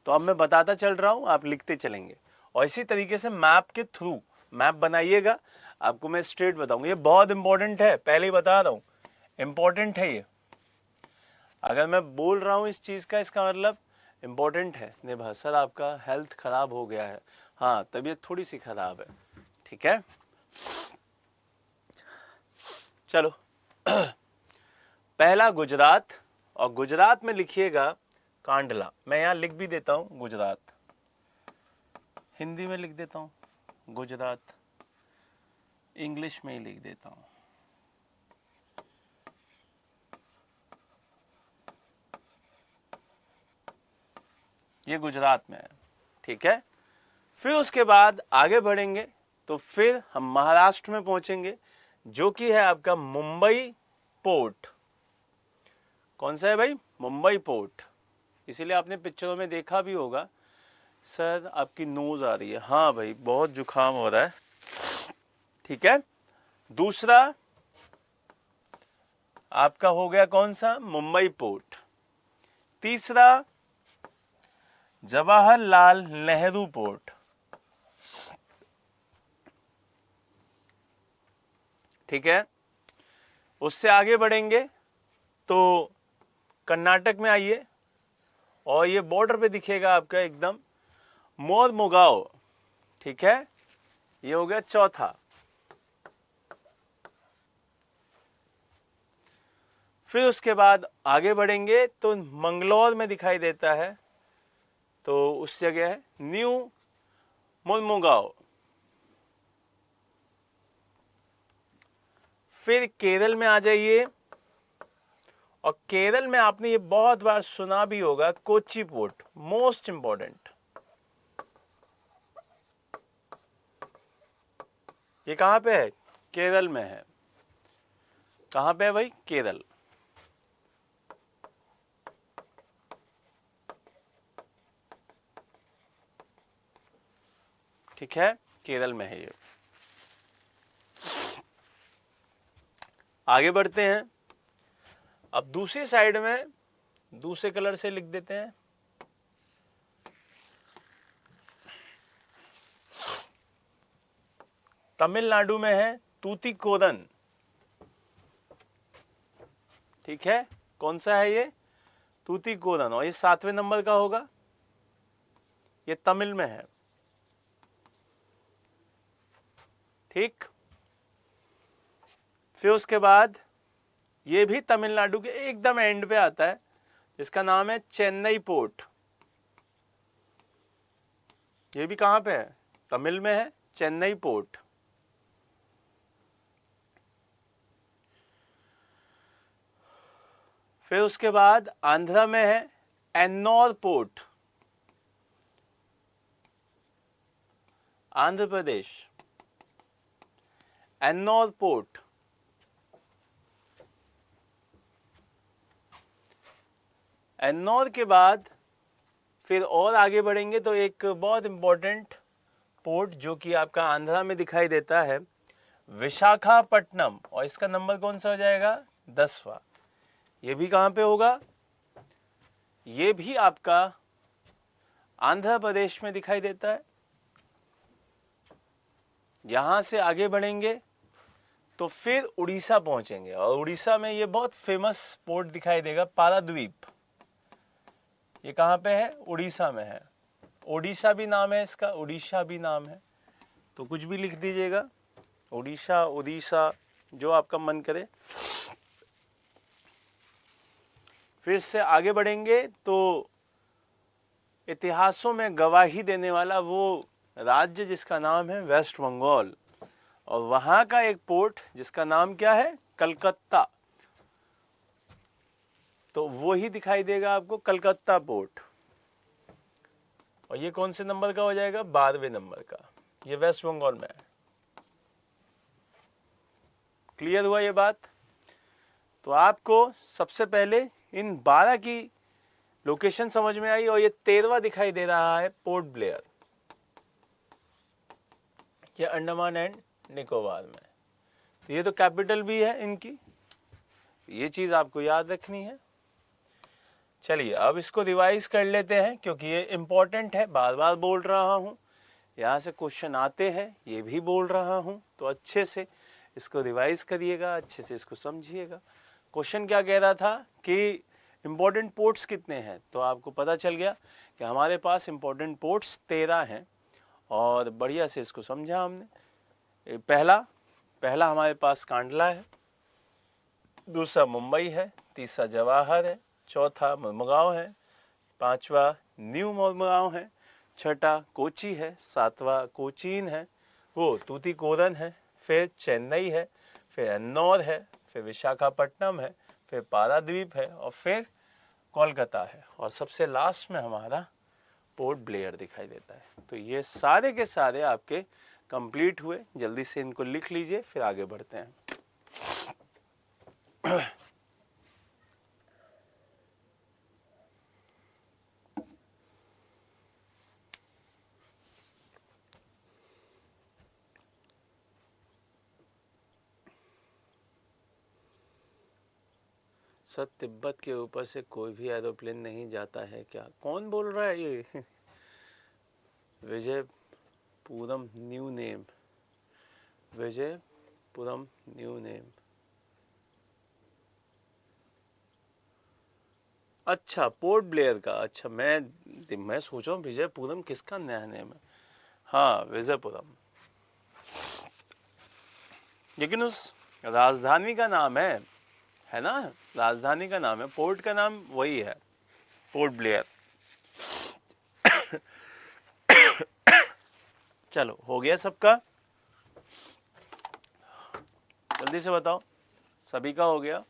तो अब मैं बताता चल रहा हूं, आप लिखते चलेंगे। और इसी तरीके से मैप के थ्रू मैप बनाइएगा, आपको मैं स्ट्रेट बताऊंगा। ये बहुत इंपॉर्टेंट है, पहले ही बता रहा हूं, इंपॉर्टेंट है ये। अगर मैं बोल रहा हूं इस चीज का, इसका मतलब इंपॉर्टेंट है। निभा सर आपका हेल्थ खराब हो गया है। हाँ, तबीयत थोड़ी सी खराब है। ठीक है, चलो पहला गुजरात, और गुजरात में लिखिएगा कांडला। मैं यहां लिख भी देता हूं गुजरात, हिंदी में लिख देता हूं गुजरात, इंग्लिश में ही लिख देता हूं। ये गुजरात में है। ठीक है, फिर उसके बाद आगे बढ़ेंगे तो फिर हम महाराष्ट्र में पहुंचेंगे, जो कि है आपका मुंबई पोर्ट। कौन सा है भाई? मुंबई पोर्ट। इसीलिए आपने पिक्चरों में देखा भी होगा। सर आपकी नोज आ रही है। हाँ भाई, बहुत जुकाम हो रहा है। ठीक है, दूसरा आपका हो गया कौन सा? मुंबई पोर्ट। तीसरा जवाहरलाल नेहरू पोर्ट। ठीक है, उससे आगे बढ़ेंगे तो कर्नाटक में आइए, और ये बॉर्डर पे दिखेगा आपका एकदम मोरमुगाओ। ठीक है, ये हो गया चौथा। फिर उसके बाद आगे बढ़ेंगे तो मंगलौर में दिखाई देता है, तो उस जगह है न्यू मोरमुगाओ। फिर केरल में आ जाइए, और केरल में आपने ये बहुत बार सुना भी होगा, कोच्चि पोर्ट, मोस्ट इंपॉर्टेंट। ये कहां पे है? केरल में है। कहां पे है भाई? केरल। ठीक है, केरल में है ये। आगे बढ़ते हैं। अब दूसरी साइड में दूसरे कलर से लिख देते हैं। तमिलनाडु में है तूतीकोरन। ठीक है, कौन सा है ये? तूतीकोरन। और ये 7वें नंबर का होगा, ये तमिल में है। ठीक, फिर उसके बाद ये भी तमिलनाडु के एकदम एंड पे आता है, इसका नाम है चेन्नई पोर्ट। ये भी कहां पे है? तमिल में है, चेन्नई पोर्ट। फिर उसके बाद आंध्रा में है एन्नोर पोर्ट, आंध्र प्रदेश, एन्नोर पोर्ट। एन्नोर के बाद फिर और आगे बढ़ेंगे तो एक बहुत इंपॉर्टेंट पोर्ट जो कि आपका आंध्रा में दिखाई देता है, विशाखापट्टनम। और इसका नंबर कौन सा हो जाएगा? 10वां। ये भी कहाँ पे होगा? ये भी आपका आंध्र प्रदेश में दिखाई देता है। यहां से आगे बढ़ेंगे तो फिर उड़ीसा पहुंचेंगे, और उड़ीसा में ये बहुत फेमस पोर्ट दिखाई देगा, पाराद्वीप। ये कहाँ पे है? उड़ीसा में है। ओडिशा भी नाम है इसका, उड़ीसा भी नाम है, तो कुछ भी लिख दीजिएगा, उड़ीसा, उड़ीसा, जो आपका मन करे। फिर से आगे बढ़ेंगे तो इतिहासों में गवाही देने वाला वो राज्य जिसका नाम है वेस्ट बंगाल, और वहां का एक पोर्ट जिसका नाम क्या है? कलकत्ता। तो वो ही दिखाई देगा आपको, कलकत्ता पोर्ट। और ये कौन से नंबर का हो जाएगा? 12वें नंबर का। ये वेस्ट बंगाल में है। क्लियर हुआ ये बात? तो आपको सबसे पहले इन 12 की लोकेशन समझ में आई, और ये 13वां दिखाई दे रहा है पोर्ट ब्लेयर, ये अंडमान एंड निकोबार में। तो ये तो कैपिटल भी है इनकी, ये चीज आपको याद रखनी है। चलिए अब इसको रिवाइज कर लेते हैं, क्योंकि ये इंपॉर्टेंट है, बार बार बोल रहा हूं, यहाँ से क्वेश्चन आते हैं, ये भी बोल रहा हूं, तो अच्छे से इसको रिवाइज करिएगा, अच्छे से इसको समझिएगा। क्वेश्चन क्या कह रहा था कि इम्पोर्टेंट पोर्ट्स कितने हैं, तो आपको पता चल गया कि हमारे पास इम्पोर्टेंट पोर्ट्स 13 हैं, और बढ़िया से इसको समझा हमने। पहला हमारे पास कांडला है, दूसरा मुंबई है, तीसरा जवाहर है, चौथा मुरमुगांव है, पांचवा न्यू मुरमुगांव है, छठा कोची है, सातवां कोचीन है, वो तूतीकोरन है, फिर चेन्नई है, फिर एन्नोर है, फिर विशाखापट्टनम है, फिर पाराद्वीप है, और फिर कोलकाता है, और सबसे लास्ट में हमारा पोर्ट ब्लेयर दिखाई देता है। तो ये सारे के सारे आपके कंप्लीट हुए। जल्दी से इनको लिख लीजिए, फिर आगे बढ़ते हैं। सर तिब्बत के ऊपर से कोई भी एरोप्लेन नहीं जाता है क्या? कौन बोल रहा है ये? Vijayapuram new name, Vijayapuram new name. अच्छा, पोर्ट ब्लेयर का। अच्छा, मैं सोच रहा हूँ विजयपुरम किसका नया नेम है। हाँ, विजयपुरम, लेकिन उस राजधानी का नाम है ना, राजधानी का नाम है, पोर्ट का नाम वही है, पोर्ट ब्लेयर। चलो, हो गया सबका? जल्दी से बताओ, सभी का हो गया?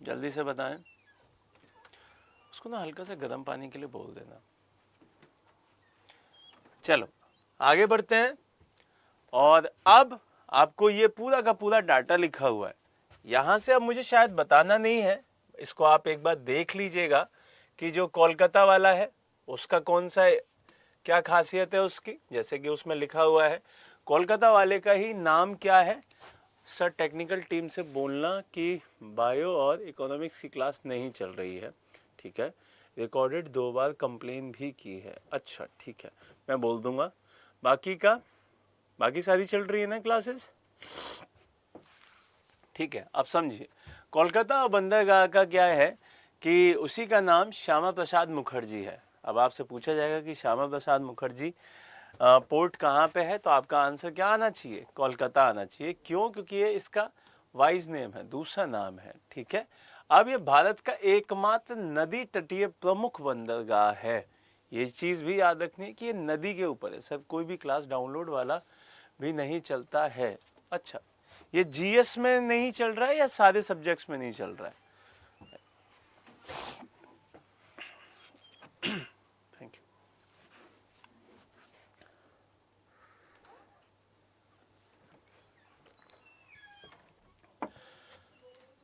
जल्दी से बताएं। उसको ना हल्का सा गर्म पानी के लिए बोल देना। चलो आगे बढ़ते हैं, और अब आपको ये पूरा का पूरा डाटा लिखा हुआ है। यहाँ से अब मुझे शायद बताना नहीं है, इसको आप एक बार देख लीजिएगा कि जो कोलकाता वाला है उसका कौन सा क्या खासियत है उसकी। जैसे कि उसमें लिखा हुआ है कोलकाता वाले का ही नाम क्या है सर? टेक्निकल टीम से बोलना कि बायो और इकोनॉमिक्स की क्लास नहीं चल रही है, ठीक है। रिकॉर्डेड 2 बार कंप्लेन भी की है। अच्छा ठीक है, मैं बोल दूंगा। बाकी सारी चल रही है ना क्लासेस, ठीक है। अब समझिए, कोलकाता बंदरगाह का क्या है कि उसी का नाम श्यामा प्रसाद मुखर्जी है। अब आपसे पूछा जाएगा कि श्यामा प्रसाद मुखर्जी पोर्ट कहाँ पे है, तो आपका आंसर क्या आना चाहिए? कोलकाता आना चाहिए। क्यों? क्योंकि ये इसका वाइज नेम है, दूसरा नाम है, ठीक है। अब ये भारत का एकमात्र नदी तटीय प्रमुख बंदरगाह है। ये चीज़ भी याद रखनी है कि ये नदी के ऊपर है सर, कोई भी क्लास डाउनलोड वाला भी नहीं चलता है। अच्छा, ये जीएस में नहीं चल रहा है या सारे सब्जेक्ट्स में नहीं चल रहा है? Thank you.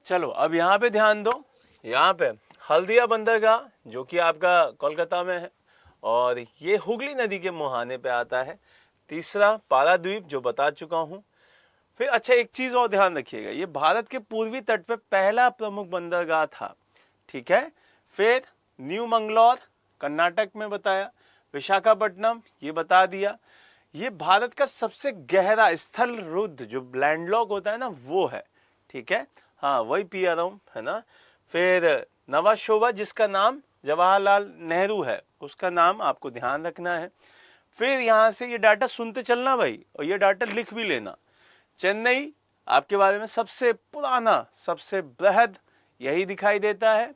चलो अब यहाँ पे ध्यान दो। यहाँ पे हल्दिया बंदरगाह जो कि आपका कोलकाता में है, और ये हुगली नदी के मुहाने पे आता है। तीसरा पाराद्वीप जो बता चुका हूँ। फिर अच्छा एक चीज और ध्यान रखिएगा, ये भारत के पूर्वी तट पे पहला प्रमुख बंदरगाह था, ठीक है। फिर न्यू मंगलौर कर्नाटक में बताया, विशाखापट्टनम ये बता दिया। ये भारत का सबसे गहरा स्थल रुद्ध जो लैंडलॉक होता है ना वो है, ठीक है। हाँ वही पी रहा हूँ, है ना। फिर नवाशोवा जिसका नाम जवाहरलाल नेहरू है, उसका नाम आपको ध्यान रखना है। फिर यहाँ से ये डाटा सुनते चलना भाई, और ये डाटा लिख भी लेना। चेन्नई आपके बारे में सबसे पुराना, सबसे बृहद यही दिखाई देता है।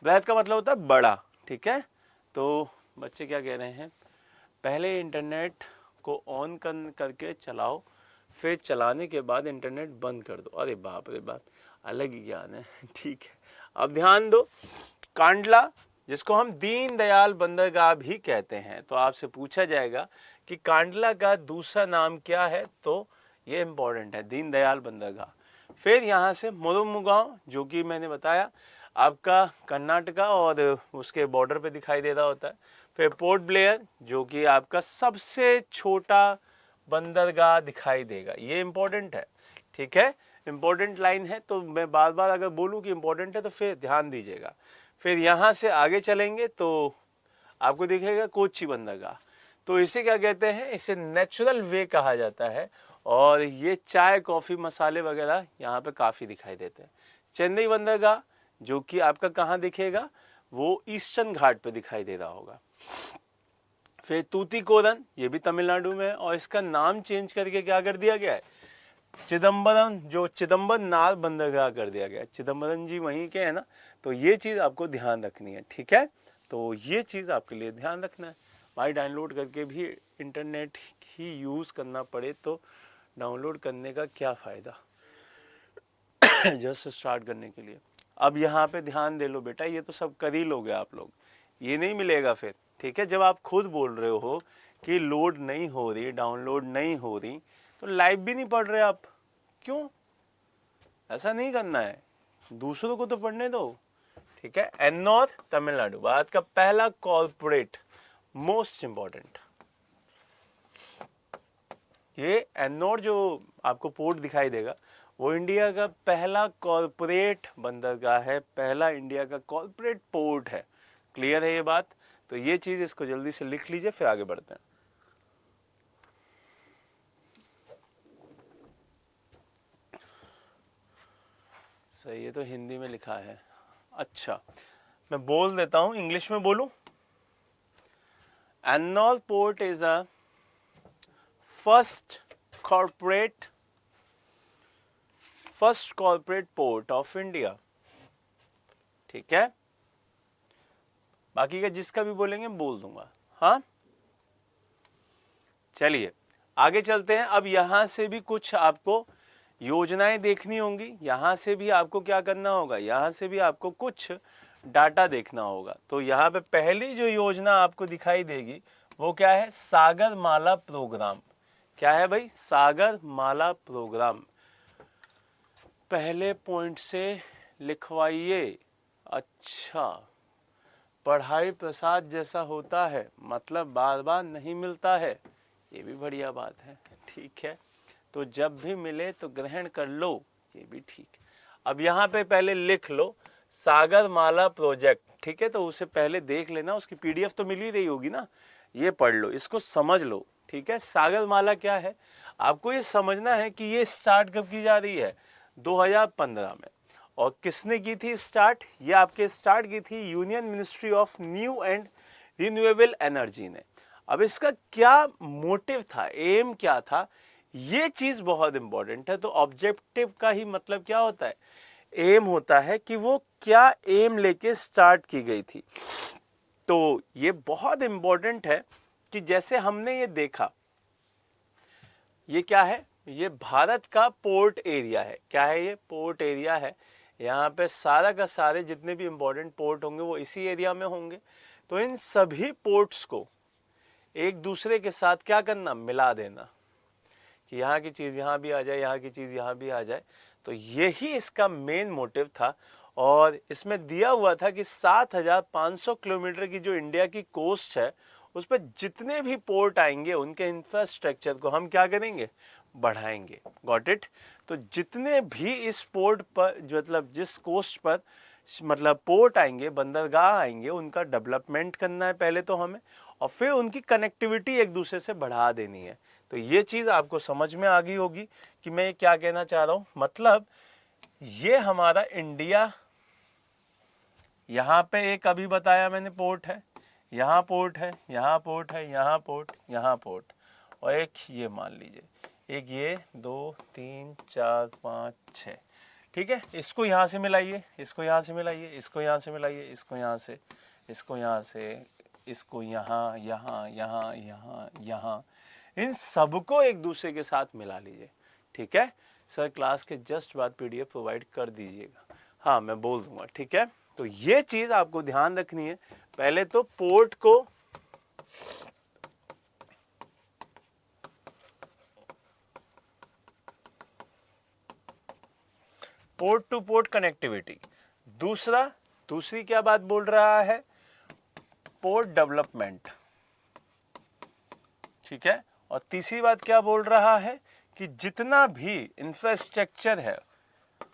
बृहद का मतलब होता है बड़ा, ठीक है। तो बच्चे क्या कह रहे हैं, पहले इंटरनेट को ऑन करके चलाओ, फिर चलाने के बाद इंटरनेट बंद कर दो। अरे बाप रे बाप, अलग ही ज्ञान है, ठीक है। अब ध्यान दो, कांडला जिसको हम दीनदयाल बंदरगाह भी कहते हैं, तो आपसे पूछा जाएगा कि कांडला का दूसरा नाम क्या है, तो ये इंपॉर्टेंट है, दीनदयाल बंदरगाह। फिर यहाँ से मुरुमुगांव जो कि मैंने बताया आपका कर्नाटका और उसके बॉर्डर पे दिखाई दे रहा होता है। फिर पोर्ट ब्लेयर जो कि आपका सबसे छोटा बंदरगाह दिखाई देगा, ये इंपॉर्टेंट है, ठीक है। इंपॉर्टेंट लाइन है, तो मैं बार बार अगर बोलूँ कि इंपॉर्टेंट है तो फिर ध्यान दीजिएगा। फिर यहाँ से आगे चलेंगे तो आपको दिखेगा कोच्चि बंदरगाह। तो इसे क्या कहते हैं, इसे नेचुरल वे कहा जाता है, और ये चाय कॉफ़ी मसाले वगैरह यहाँ पे काफ़ी दिखाई देते हैं। चेन्नई बंदरगाह जो कि आपका कहाँ दिखेगा, वो ईस्टर्न घाट पे दिखाई दे रहा होगा। फिर तूतीकोरन ये भी तमिलनाडु में है, और इसका नाम चेंज करके क्या कर दिया गया है, चिदम्बरम, जो चिदम्बरनार बंदरगाह कर दिया गया। चिदम्बरम जी वहीं के हैं ना, तो ये चीज़ आपको ध्यान रखनी है, ठीक है। तो ये चीज़ आपके लिए ध्यान रखना है भाई। डाउनलोड करके भी इंटरनेट ही यूज़ करना पड़े तो डाउनलोड करने का क्या फ़ायदा जस्ट स्टार्ट करने के लिए। अब यहाँ पे ध्यान दे लो बेटा, ये तो सब कर ही लोगे आप लोग, ये नहीं मिलेगा फिर, ठीक है। जब आप खुद बोल रहे हो कि लोड नहीं हो रही, डाउनलोड नहीं हो रही, तो लाइव भी नहीं पढ़ रहे आप, क्यों? ऐसा नहीं करना है, दूसरों को तो पढ़ने दो, ठीक है। एन्नौर तमिलनाडु भारत का पहला कॉर्पोरेट, मोस्ट इंपॉर्टेंट। ये एन्नौर जो आपको पोर्ट दिखाई देगा वो इंडिया का पहला कॉर्पोरेट बंदरगाह है, पहला इंडिया का कॉर्पोरेट पोर्ट है। क्लियर है ये बात? तो ये चीज इसको जल्दी से लिख लीजिए, फिर आगे बढ़ते हैं। सही, ये तो हिंदी में लिखा है। अच्छा मैं बोल देता हूं, इंग्लिश में बोलूं। Ennore port is a first corporate port of India, ठीक है। बाकी का जिसका भी बोलेंगे बोल दूंगा, हाँ। चलिए आगे चलते हैं। अब यहां से भी कुछ आपको योजनाएं देखनी होंगी, यहां से भी आपको क्या करना होगा, यहां से भी आपको कुछ डाटा देखना होगा। तो यहाँ पे पहली जो योजना आपको दिखाई देगी वो क्या है, सागर माला प्रोग्राम। क्या है भाई, सागर माला प्रोग्राम। पहले पॉइंट से लिखवाइए। अच्छा, पढ़ाई प्रसाद जैसा होता है, मतलब बार बार नहीं मिलता है, ये भी बढ़िया बात है, ठीक है। तो जब भी मिले तो ग्रहण कर लो, ये भी ठीक है। अब यहाँ पे पहले लिख लो सागरमाला प्रोजेक्ट, ठीक है। तो उसे पहले देख लेना, उसकी पीडीएफ तो मिल ही रही होगी ना, ये पढ़ लो, इसको समझ लो, ठीक है। सागरमाला क्या है, आपको ये समझना है कि ये स्टार्ट कब की जा रही है, 2015 में। और किसने की थी स्टार्ट, ये आपके स्टार्ट की थी union ministry of new and renewable energy ने। अब इसका क्या मोटिव था, एम क्या था, ये चीज बहुत इंपॉर्टेंट है। तो ऑब्जेक्टिव का ही मतलब क्या होता है, एम होता है कि वो क्या एम लेके स्टार्ट की गई थी। तो ये बहुत इंपॉर्टेंट है कि जैसे हमने ये देखा, ये क्या है, ये भारत का पोर्ट एरिया है। क्या है ये, पोर्ट एरिया है। यहाँ पे सारा का सारे जितने भी इंपॉर्टेंट पोर्ट होंगे वो इसी एरिया में होंगे। तो इन सभी पोर्ट्स को एक दूसरे के साथ क्या करना, मिला देना, कि यहाँ की चीज़ यहाँ भी आ जाए, यहाँ की चीज़ यहाँ भी आ जाए। तो यही इसका मेन मोटिव था। और इसमें दिया हुआ था कि 7,500 किलोमीटर की जो इंडिया की कोस्ट है, उस पर जितने भी पोर्ट आएंगे उनके इंफ्रास्ट्रक्चर को हम क्या करेंगे, बढ़ाएंगे। Got it. तो जितने भी इस पोर्ट पर मतलब जिस कोस्ट पर मतलब पोर्ट आएंगे, बंदरगाह आएंगे, उनका डेवलपमेंट करना है पहले तो हमें, और फिर उनकी कनेक्टिविटी एक दूसरे से बढ़ा देनी है। तो ये चीज़ आपको समझ में आ गई होगी कि मैं क्या कहना चाह रहा हूँ। मतलब ये हमारा इंडिया, यहाँ पे एक अभी बताया मैंने पोर्ट है, यहाँ पोर्ट है, यहाँ पोर्ट है, यहाँ पोर्ट, यहाँ पोर्ट, और एक ये मान लीजिए, एक ये 2 3 4 5 6, ठीक है। इसको यहाँ से मिलाइए, इसको यहाँ से मिलाइए, इसको यहाँ से मिलाइए, इसको यहाँ से, इसको यहाँ से, इसको यहाँ, यहाँ, यहाँ, यहाँ, यहाँ, इन सबको एक दूसरे के साथ मिला लीजिए, ठीक है। सर क्लास के जस्ट बाद पीडीएफ प्रोवाइड कर दीजिएगा, हाँ मैं बोल दूंगा, ठीक है। तो ये चीज आपको ध्यान रखनी है। पहले तो पोर्ट को पोर्ट टू पोर्ट कनेक्टिविटी, दूसरी क्या बात बोल रहा है, पोर्ट डेवलपमेंट, ठीक है। और तीसरी बात क्या बोल रहा है कि जितना भी इंफ्रास्ट्रक्चर है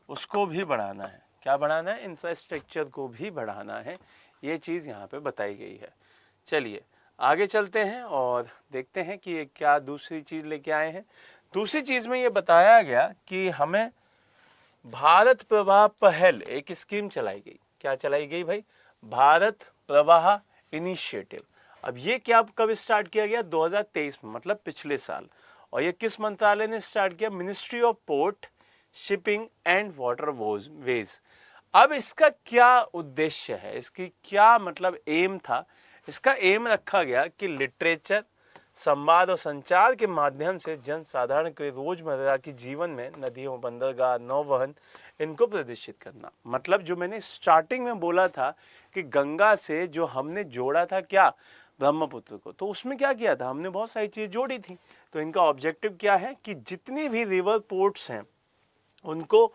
उसको भी बढ़ाना है। क्या बढ़ाना है, इंफ्रास्ट्रक्चर को भी बढ़ाना है। ये चीज़ यहाँ पे बताई गई है। चलिए आगे चलते हैं और देखते हैं कि ये क्या दूसरी चीज़ लेके आए हैं। दूसरी चीज़ में ये बताया गया कि हमें भारत प्रवाह पहल एक स्कीम चलाई गई। क्या चलाई गई भाई, भारत प्रवाह इनिशिएटिव। अब ये क्या कब स्टार्ट किया गया, 2023 में, मतलब पिछले साल। और ये किस मंत्रालय ने स्टार्ट किया, ministry of port, shipping and water veg. अब इसका क्या उद्देश्य है, इसकी क्या मतलब एम था, इसका एम रखा गया कि लिटरेचर, संवाद और संचार के माध्यम से जन साधारण के रोजमर्रा की जीवन में नदियों, बंदरगाह, नौवहन, इनको प्रदर्शित करना। मतलब जो मैंने स्टार्टिंग में बोला था कि गंगा से जो हमने जोड़ा था क्या, ब्रह्मपुत्र को, तो उसमें क्या किया था हमने, बहुत सारी चीज़ जोड़ी थी। तो इनका ऑब्जेक्टिव क्या है कि जितनी भी रिवर पोर्ट्स हैं उनको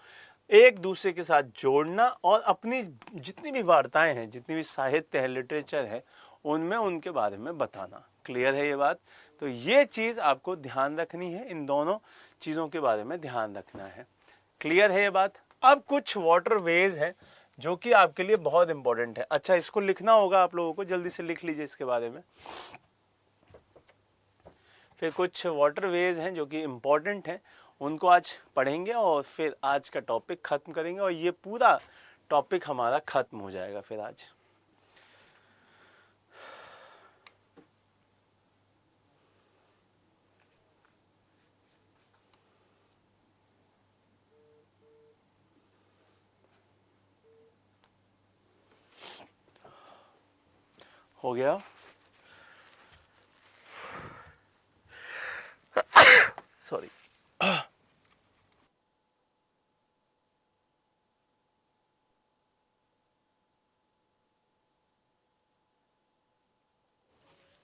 एक दूसरे के साथ जोड़ना और अपनी जितनी भी वार्ताएं हैं, जितनी भी साहित्य है, लिटरेचर है, उनमें उनके बारे में बताना। क्लियर है ये बात। तो ये चीज़ आपको ध्यान रखनी है, इन दोनों चीज़ों के बारे में ध्यान रखना है। क्लियर है ये बात। अब कुछ वाटर वेज हैं जो कि आपके लिए बहुत इंपॉर्टेंट है। अच्छा, इसको लिखना होगा आप लोगों को, जल्दी से लिख लीजिए इसके बारे में। फिर कुछ वाटर वेज हैं जो कि इम्पॉर्टेंट हैं, उनको आज पढ़ेंगे और फिर आज का टॉपिक ख़त्म करेंगे और ये पूरा टॉपिक हमारा ख़त्म हो जाएगा फिर आज। हो गया। सॉरी।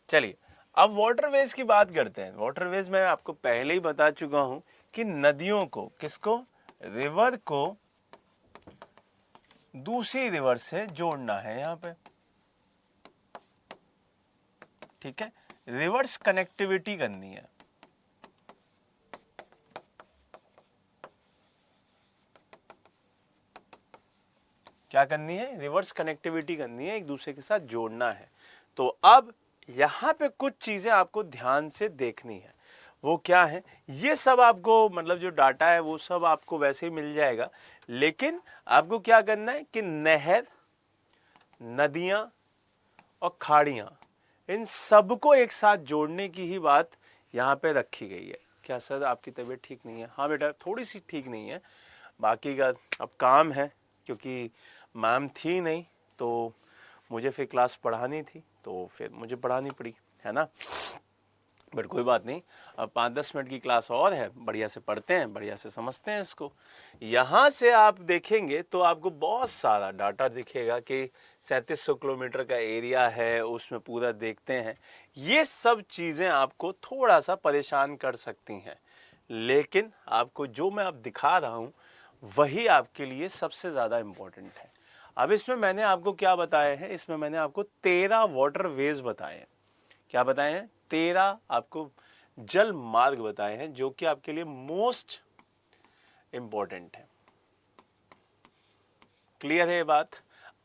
चलिए अब वाटरवेज की बात करते हैं। वाटरवेज मैं आपको पहले ही बता चुका हूं कि नदियों को, किसको, रिवर को दूसरी रिवर से जोड़ना है यहाँ पे, ठीक है। रिवर्स कनेक्टिविटी करनी है। क्या करनी है? रिवर्स कनेक्टिविटी करनी है, एक दूसरे के साथ जोड़ना है। तो अब यहाँ पे कुछ चीजें आपको ध्यान से देखनी है। वो क्या है? ये सब आपको मतलब जो डाटा है वो सब आपको वैसे ही मिल जाएगा, लेकिन आपको क्या करना है कि नहर, नदियां और खाड़ियां, इन सबको एक साथ जोड़ने की ही बात यहाँ पे रखी गई है। क्या सर आपकी तबीयत ठीक नहीं है? हाँ बेटा, थोड़ी सी ठीक नहीं है, बाकी का अब काम है, क्योंकि मैम थी नहीं तो मुझे फिर क्लास पढ़ानी थी, तो फिर मुझे पढ़ानी पड़ी, है ना। बट कोई बात नहीं, अब 5-10 मिनट की क्लास और है, बढ़िया से पढ़ते हैं, बढ़िया से समझते हैं इसको। यहाँ से आप देखेंगे तो आपको बहुत सारा डाटा दिखेगा कि 3700 किलोमीटर का एरिया है, उसमें पूरा देखते हैं। ये सब चीज़ें आपको थोड़ा सा परेशान कर सकती हैं, लेकिन आपको जो मैं अब दिखा रहा हूँ वही आपके लिए सबसे ज़्यादा इम्पोर्टेंट है। अब इसमें मैंने आपको क्या बताया है? इसमें मैंने आपको 13 वाटरवेज बताए हैं। क्या बताए हैं? 13 आपको जल मार्ग बताए हैं, जो कि आपके लिए मोस्ट इंपॉर्टेंट है। क्लियर है ये बात?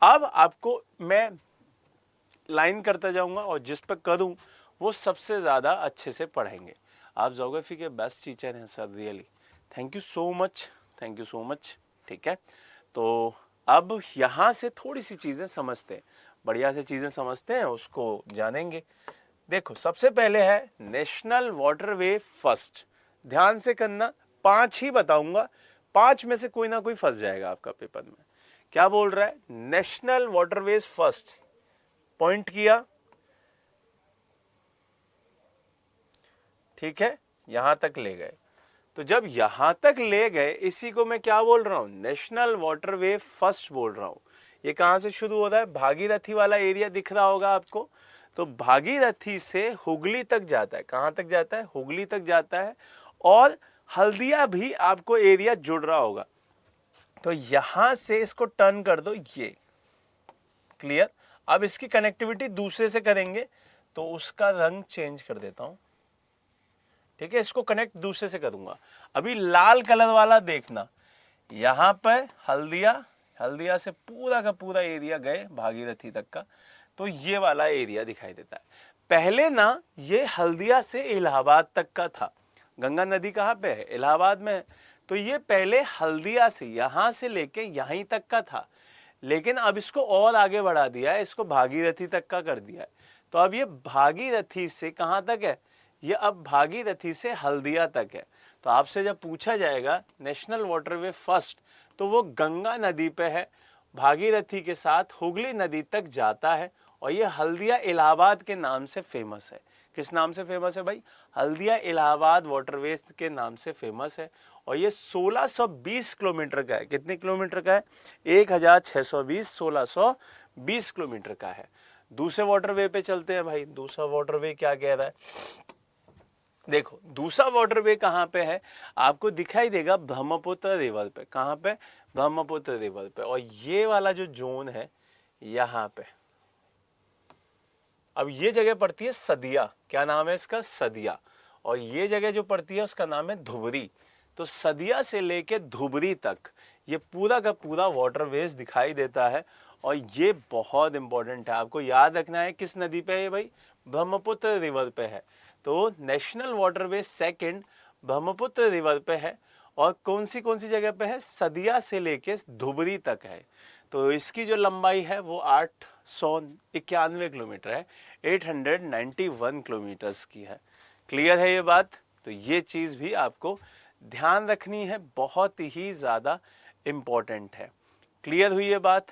अब आपको मैं लाइन करता जाऊंगा और जिस पर करूं वो सबसे ज्यादा अच्छे से पढ़ेंगे। आप ज्योग्राफी के बेस्ट टीचर हैं sir, really thank you so much, thank you so much. ठीक है, तो अब यहां से थोड़ी सी चीजें समझते हैं, बढ़िया से चीजें समझते हैं, उसको जानेंगे। देखो, सबसे पहले है नेशनल वाटरवे फर्स्ट। ध्यान से करना, 5 ही बताऊंगा, 5 में से कोई ना कोई फंस जाएगा आपका पेपर में। क्या बोल रहा है? National waterways first. पॉइंट किया, ठीक है, यहां तक ले गए। तो जब यहां तक ले गए, इसी को मैं क्या बोल रहा हूं? नेशनल वाटरवे फर्स्ट बोल रहा हूं। ये कहां से शुरू होता है? भागीरथी वाला एरिया दिख रहा होगा आपको। तो भागीरथी से हुगली तक जाता है। कहां तक जाता है? हुगली तक जाता है। और हल्दिया भी आपको एरिया जुड़ रहा होगा। तो यहां से इसको टर्न कर दो, ये क्लियर। अब इसकी कनेक्टिविटी दूसरे से करेंगे, तो उसका रंग चेंज कर देता हूं, ठीक है। इसको कनेक्ट दूसरे से करूंगा। अभी लाल कलर वाला देखना, यहां पर हल्दिया, हल्दिया से पूरा का पूरा एरिया गए भागीरथी तक का, तो ये वाला एरिया दिखाई देता है। पहले ना ये हल्दिया से इलाहाबाद तक का था। गंगा नदी कहाँ पे है? इलाहाबाद में है। तो ये पहले हल्दिया से, यहां से लेके यहीं तक का था, लेकिन अब इसको और आगे बढ़ा दिया है, इसको भागीरथी तक का कर दिया है। तो अब ये भागीरथी से कहां तक है? ये अब भागीरथी से हल्दिया तक है। तो आपसे जब पूछा जाएगा नेशनल वाटरवे फर्स्ट, तो वो गंगा नदी पे है, भागीरथी के साथ हुगली नदी तक जाता है, और ये हल्दिया इलाहाबाद के नाम से फेमस है। किस नाम से फेमस है भाई? हल्दिया इलाहाबाद वाटरवे के नाम से फेमस है। और ये 1620 किलोमीटर का है। कितने किलोमीटर का है? 1620, 1620 किलोमीटर का है। दूसरे वाटरवे पे चलते हैं भाई। दूसरा वाटरवे क्या कह रहा है? देखो, दूसरा वाटरवे कहाँ पे है? आपको दिखाई देगा ब्रह्मपुत्र रिवर पे। कहाँ पे? ब्रह्मपुत्र रिवर पे। और ये वाला जो जोन है यहाँ पे, अब ये जगह पड़ती है सदिया। क्या नाम है इसका? सदिया। और ये जगह जो पड़ती है उसका नाम है धुबरी। तो सदिया से लेके धुबरी तक ये पूरा का पूरा वाटरवेज दिखाई देता है। और ये बहुत इंपॉर्टेंट है, आपको याद रखना है किस नदी पे है भाई? ब्रह्मपुत्र रिवर पे है। तो national waterway second Brahmaputra river पे है। और कौन सी जगह पे है? सदिया से लेके धुबरी तक है। तो इसकी जो लंबाई है वो 891 किलोमीटर है, 891 किलोमीटर्स की है। क्लियर है ये बात? तो ये चीज़ भी आपको ध्यान रखनी है, बहुत ही ज़्यादा इम्पोर्टेंट है। क्लियर हुई ये बात?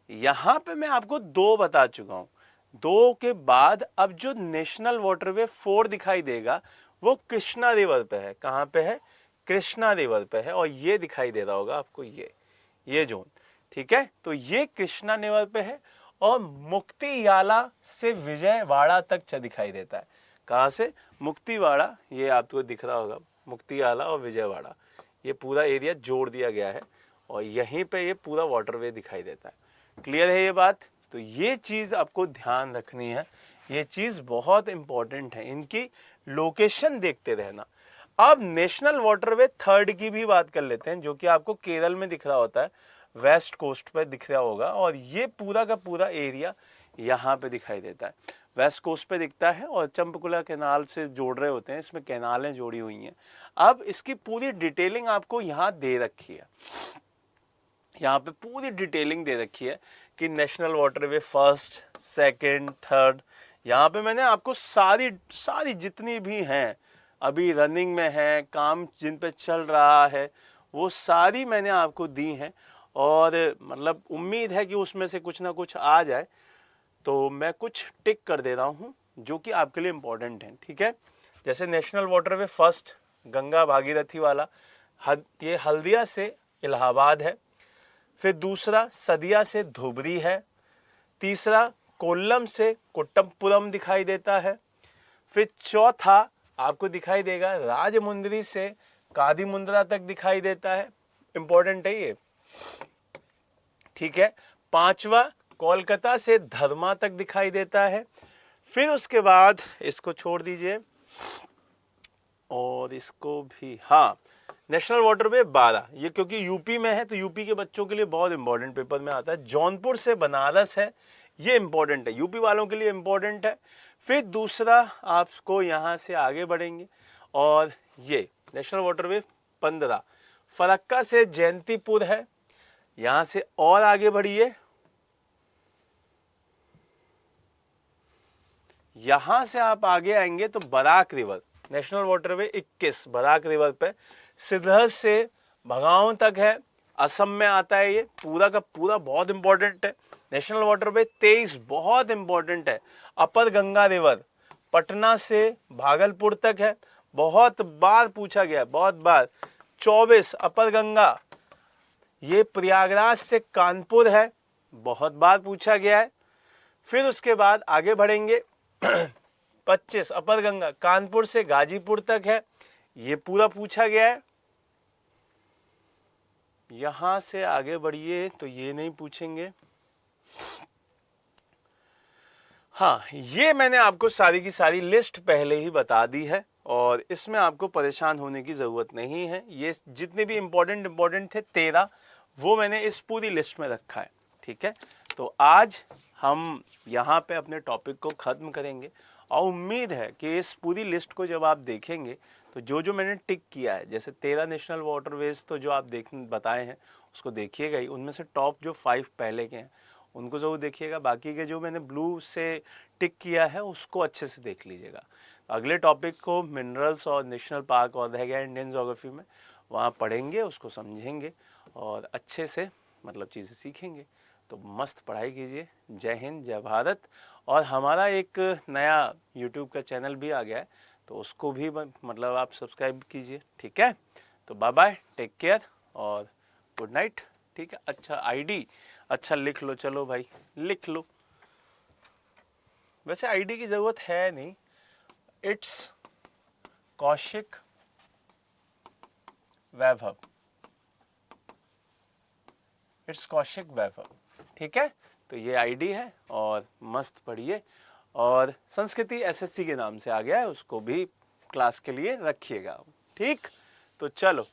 यहाँ पे मैं आपको 2 बता चुका हूँ। 2 के बाद अब जो नेशनल वाटरवे 4 दिखाई देगा वो कृष्णा रिवर पे है। कहाँ पे है? कृष्णा रिवर पे है। और ये दिखाई दे रहा होगा आपको, ये जोन, ठीक है। तो ये कृष्णा रिवर पे है। और मुक्तियाला से विजयवाड़ा तक दिखाई देता है। कहाँ से? मुक्तिवाड़ा, ये आपको दिख रहा होगा, मुक्तियाला और विजयवाड़ा, ये पूरा एरिया जोड़ दिया गया है। और यहीं पे ये पूरा वाटरवे दिखाई देता है। क्लियर है ये बात? तो ये चीज़ आपको ध्यान रखनी है। ये चीज़ बहुत इंपॉर्टेंट है, इनकी लोकेशन देखते रहना। अब नेशनल वाटरवे थर्ड की भी बात कर लेते हैं, जो कि आपको केरल में दिख रहा होता है, वेस्ट कोस्ट पे दिख रहा होगा, और ये पूरा का पूरा एरिया यहाँ पे दिखाई देता है, वेस्ट कोस्ट पे दिखता है, और चंपकुला कैनाल से जोड़ रहे होते हैं, इसमें कैनालें जोड़ी हुई हैं। अब इसकी पूरी डिटेलिंग आपको यहाँ दे रखी है, यहाँ पे पूरी डिटेलिंग दे रखी है कि national waterway first, second, third. यहाँ पे मैंने आपको सारी जितनी भी हैं, अभी रनिंग में है, काम जिन पे चल रहा है, वो सारी मैंने आपको दी हैं, और मतलब उम्मीद है कि उसमें से कुछ ना कुछ आ जाए, तो मैं कुछ टिक कर दे रहा हूँ जो कि आपके लिए इम्पोर्टेंट है, ठीक है। जैसे national waterway first Ganga Bhagirathi वाला, ये हल्दिया से इलाहाबाद है। फिर दूसरा सदिया से धुबरी है। तीसरा कोल्लम से कुट्टमपुरम दिखाई देता है। फिर चौथा आपको दिखाई देगा राजमुंद्री से कादीमुंद्रा तक दिखाई देता है, इंपॉर्टेंट है ये, ठीक है। पांचवा कोलकाता से धर्मा तक दिखाई देता है। फिर उसके बाद इसको छोड़ दीजिए और इसको भी, हाँ, नेशनल वाटरवे 12, ये क्योंकि यूपी में है तो यूपी के बच्चों के लिए बहुत इंपॉर्टेंट पेपर में आता है। जौनपुर से बनारस है, ये इंपॉर्टेंट है, यूपी वालों के लिए इंपॉर्टेंट है। फिर दूसरा आपको यहाँ से आगे बढ़ेंगे, और ये नेशनल वाटरवे 15 फरक्का से जयंतीपुर है। यहाँ से और आगे बढ़िए, यहाँ से आप आगे आएंगे तो Barak river, national waterway 21 Barak river पे सिद्धहस्त से भगांव तक है, असम में आता है। ये पूरा का पूरा बहुत इंपॉर्टेंट है। नेशनल वाटरवे 23 बहुत इंपॉर्टेंट है, अपर गंगा रिवर पटना से भागलपुर तक है, बहुत बार पूछा गया, बहुत बार। 24 अपर गंगा, ये प्रयागराज से कानपुर है, बहुत बार पूछा गया है। फिर उसके बाद आगे बढ़ेंगे 25 अपर गंगा कानपुर से गाजीपुर तक है, ये पूरा पूछा गया है। यहां से आगे बढ़िए तो ये नहीं पूछेंगे। हाँ, ये मैंने आपको सारी की सारी लिस्ट पहले ही बता दी है, और इसमें आपको परेशान होने की ज़रूरत नहीं है। ये जितने भी इम्पोर्टेंट थे 13, वो मैंने इस पूरी लिस्ट में रखा है, ठीक है। तो आज हम यहाँ पे अपने टॉपिक को ख़त्म करेंगे, और उम्मीद है कि इस पूरी लिस्ट को जब आप देखेंगे तो जो जो मैंने टिक किया है, जैसे 13 नेशनल वाटरवेज तो जो आप बताए हैं उसको देखिएगा ही, उनमें से टॉप जो 5 पहले के हैं उनको ज़रूर देखिएगा, बाकी के जो मैंने ब्लू से टिक किया है उसको अच्छे से देख लीजिएगा। अगले टॉपिक को मिनरल्स और नेशनल पार्क और रह गया इंडियन ज्योग्राफी में, वहाँ पढ़ेंगे, उसको समझेंगे और अच्छे से मतलब चीज़ें सीखेंगे। तो मस्त पढ़ाई कीजिए। जय हिंद, जय भारत। और हमारा एक नया यूट्यूब का चैनल भी आ गया है, तो उसको भी मतलब आप सब्सक्राइब कीजिए, ठीक है। तो बाय बाय, टेक केयर और गुड नाइट, ठीक है। अच्छा आईडी अच्छा लिख लो, चलो भाई लिख लो। वैसे आईडी की ज़रूरत है नहीं, इट्स कौशिक वैभव, इट्स कौशिक वैभव, ठीक है। तो ये आईडी है और मस्त पढ़िए। और संस्कृति एसएससी के नाम से आ गया है, उसको भी क्लास के लिए रखिएगा, ठीक। तो चलो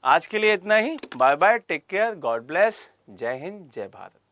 आज के लिए इतना ही, bye bye, take care, God bless, जय हिंद, जय भारत।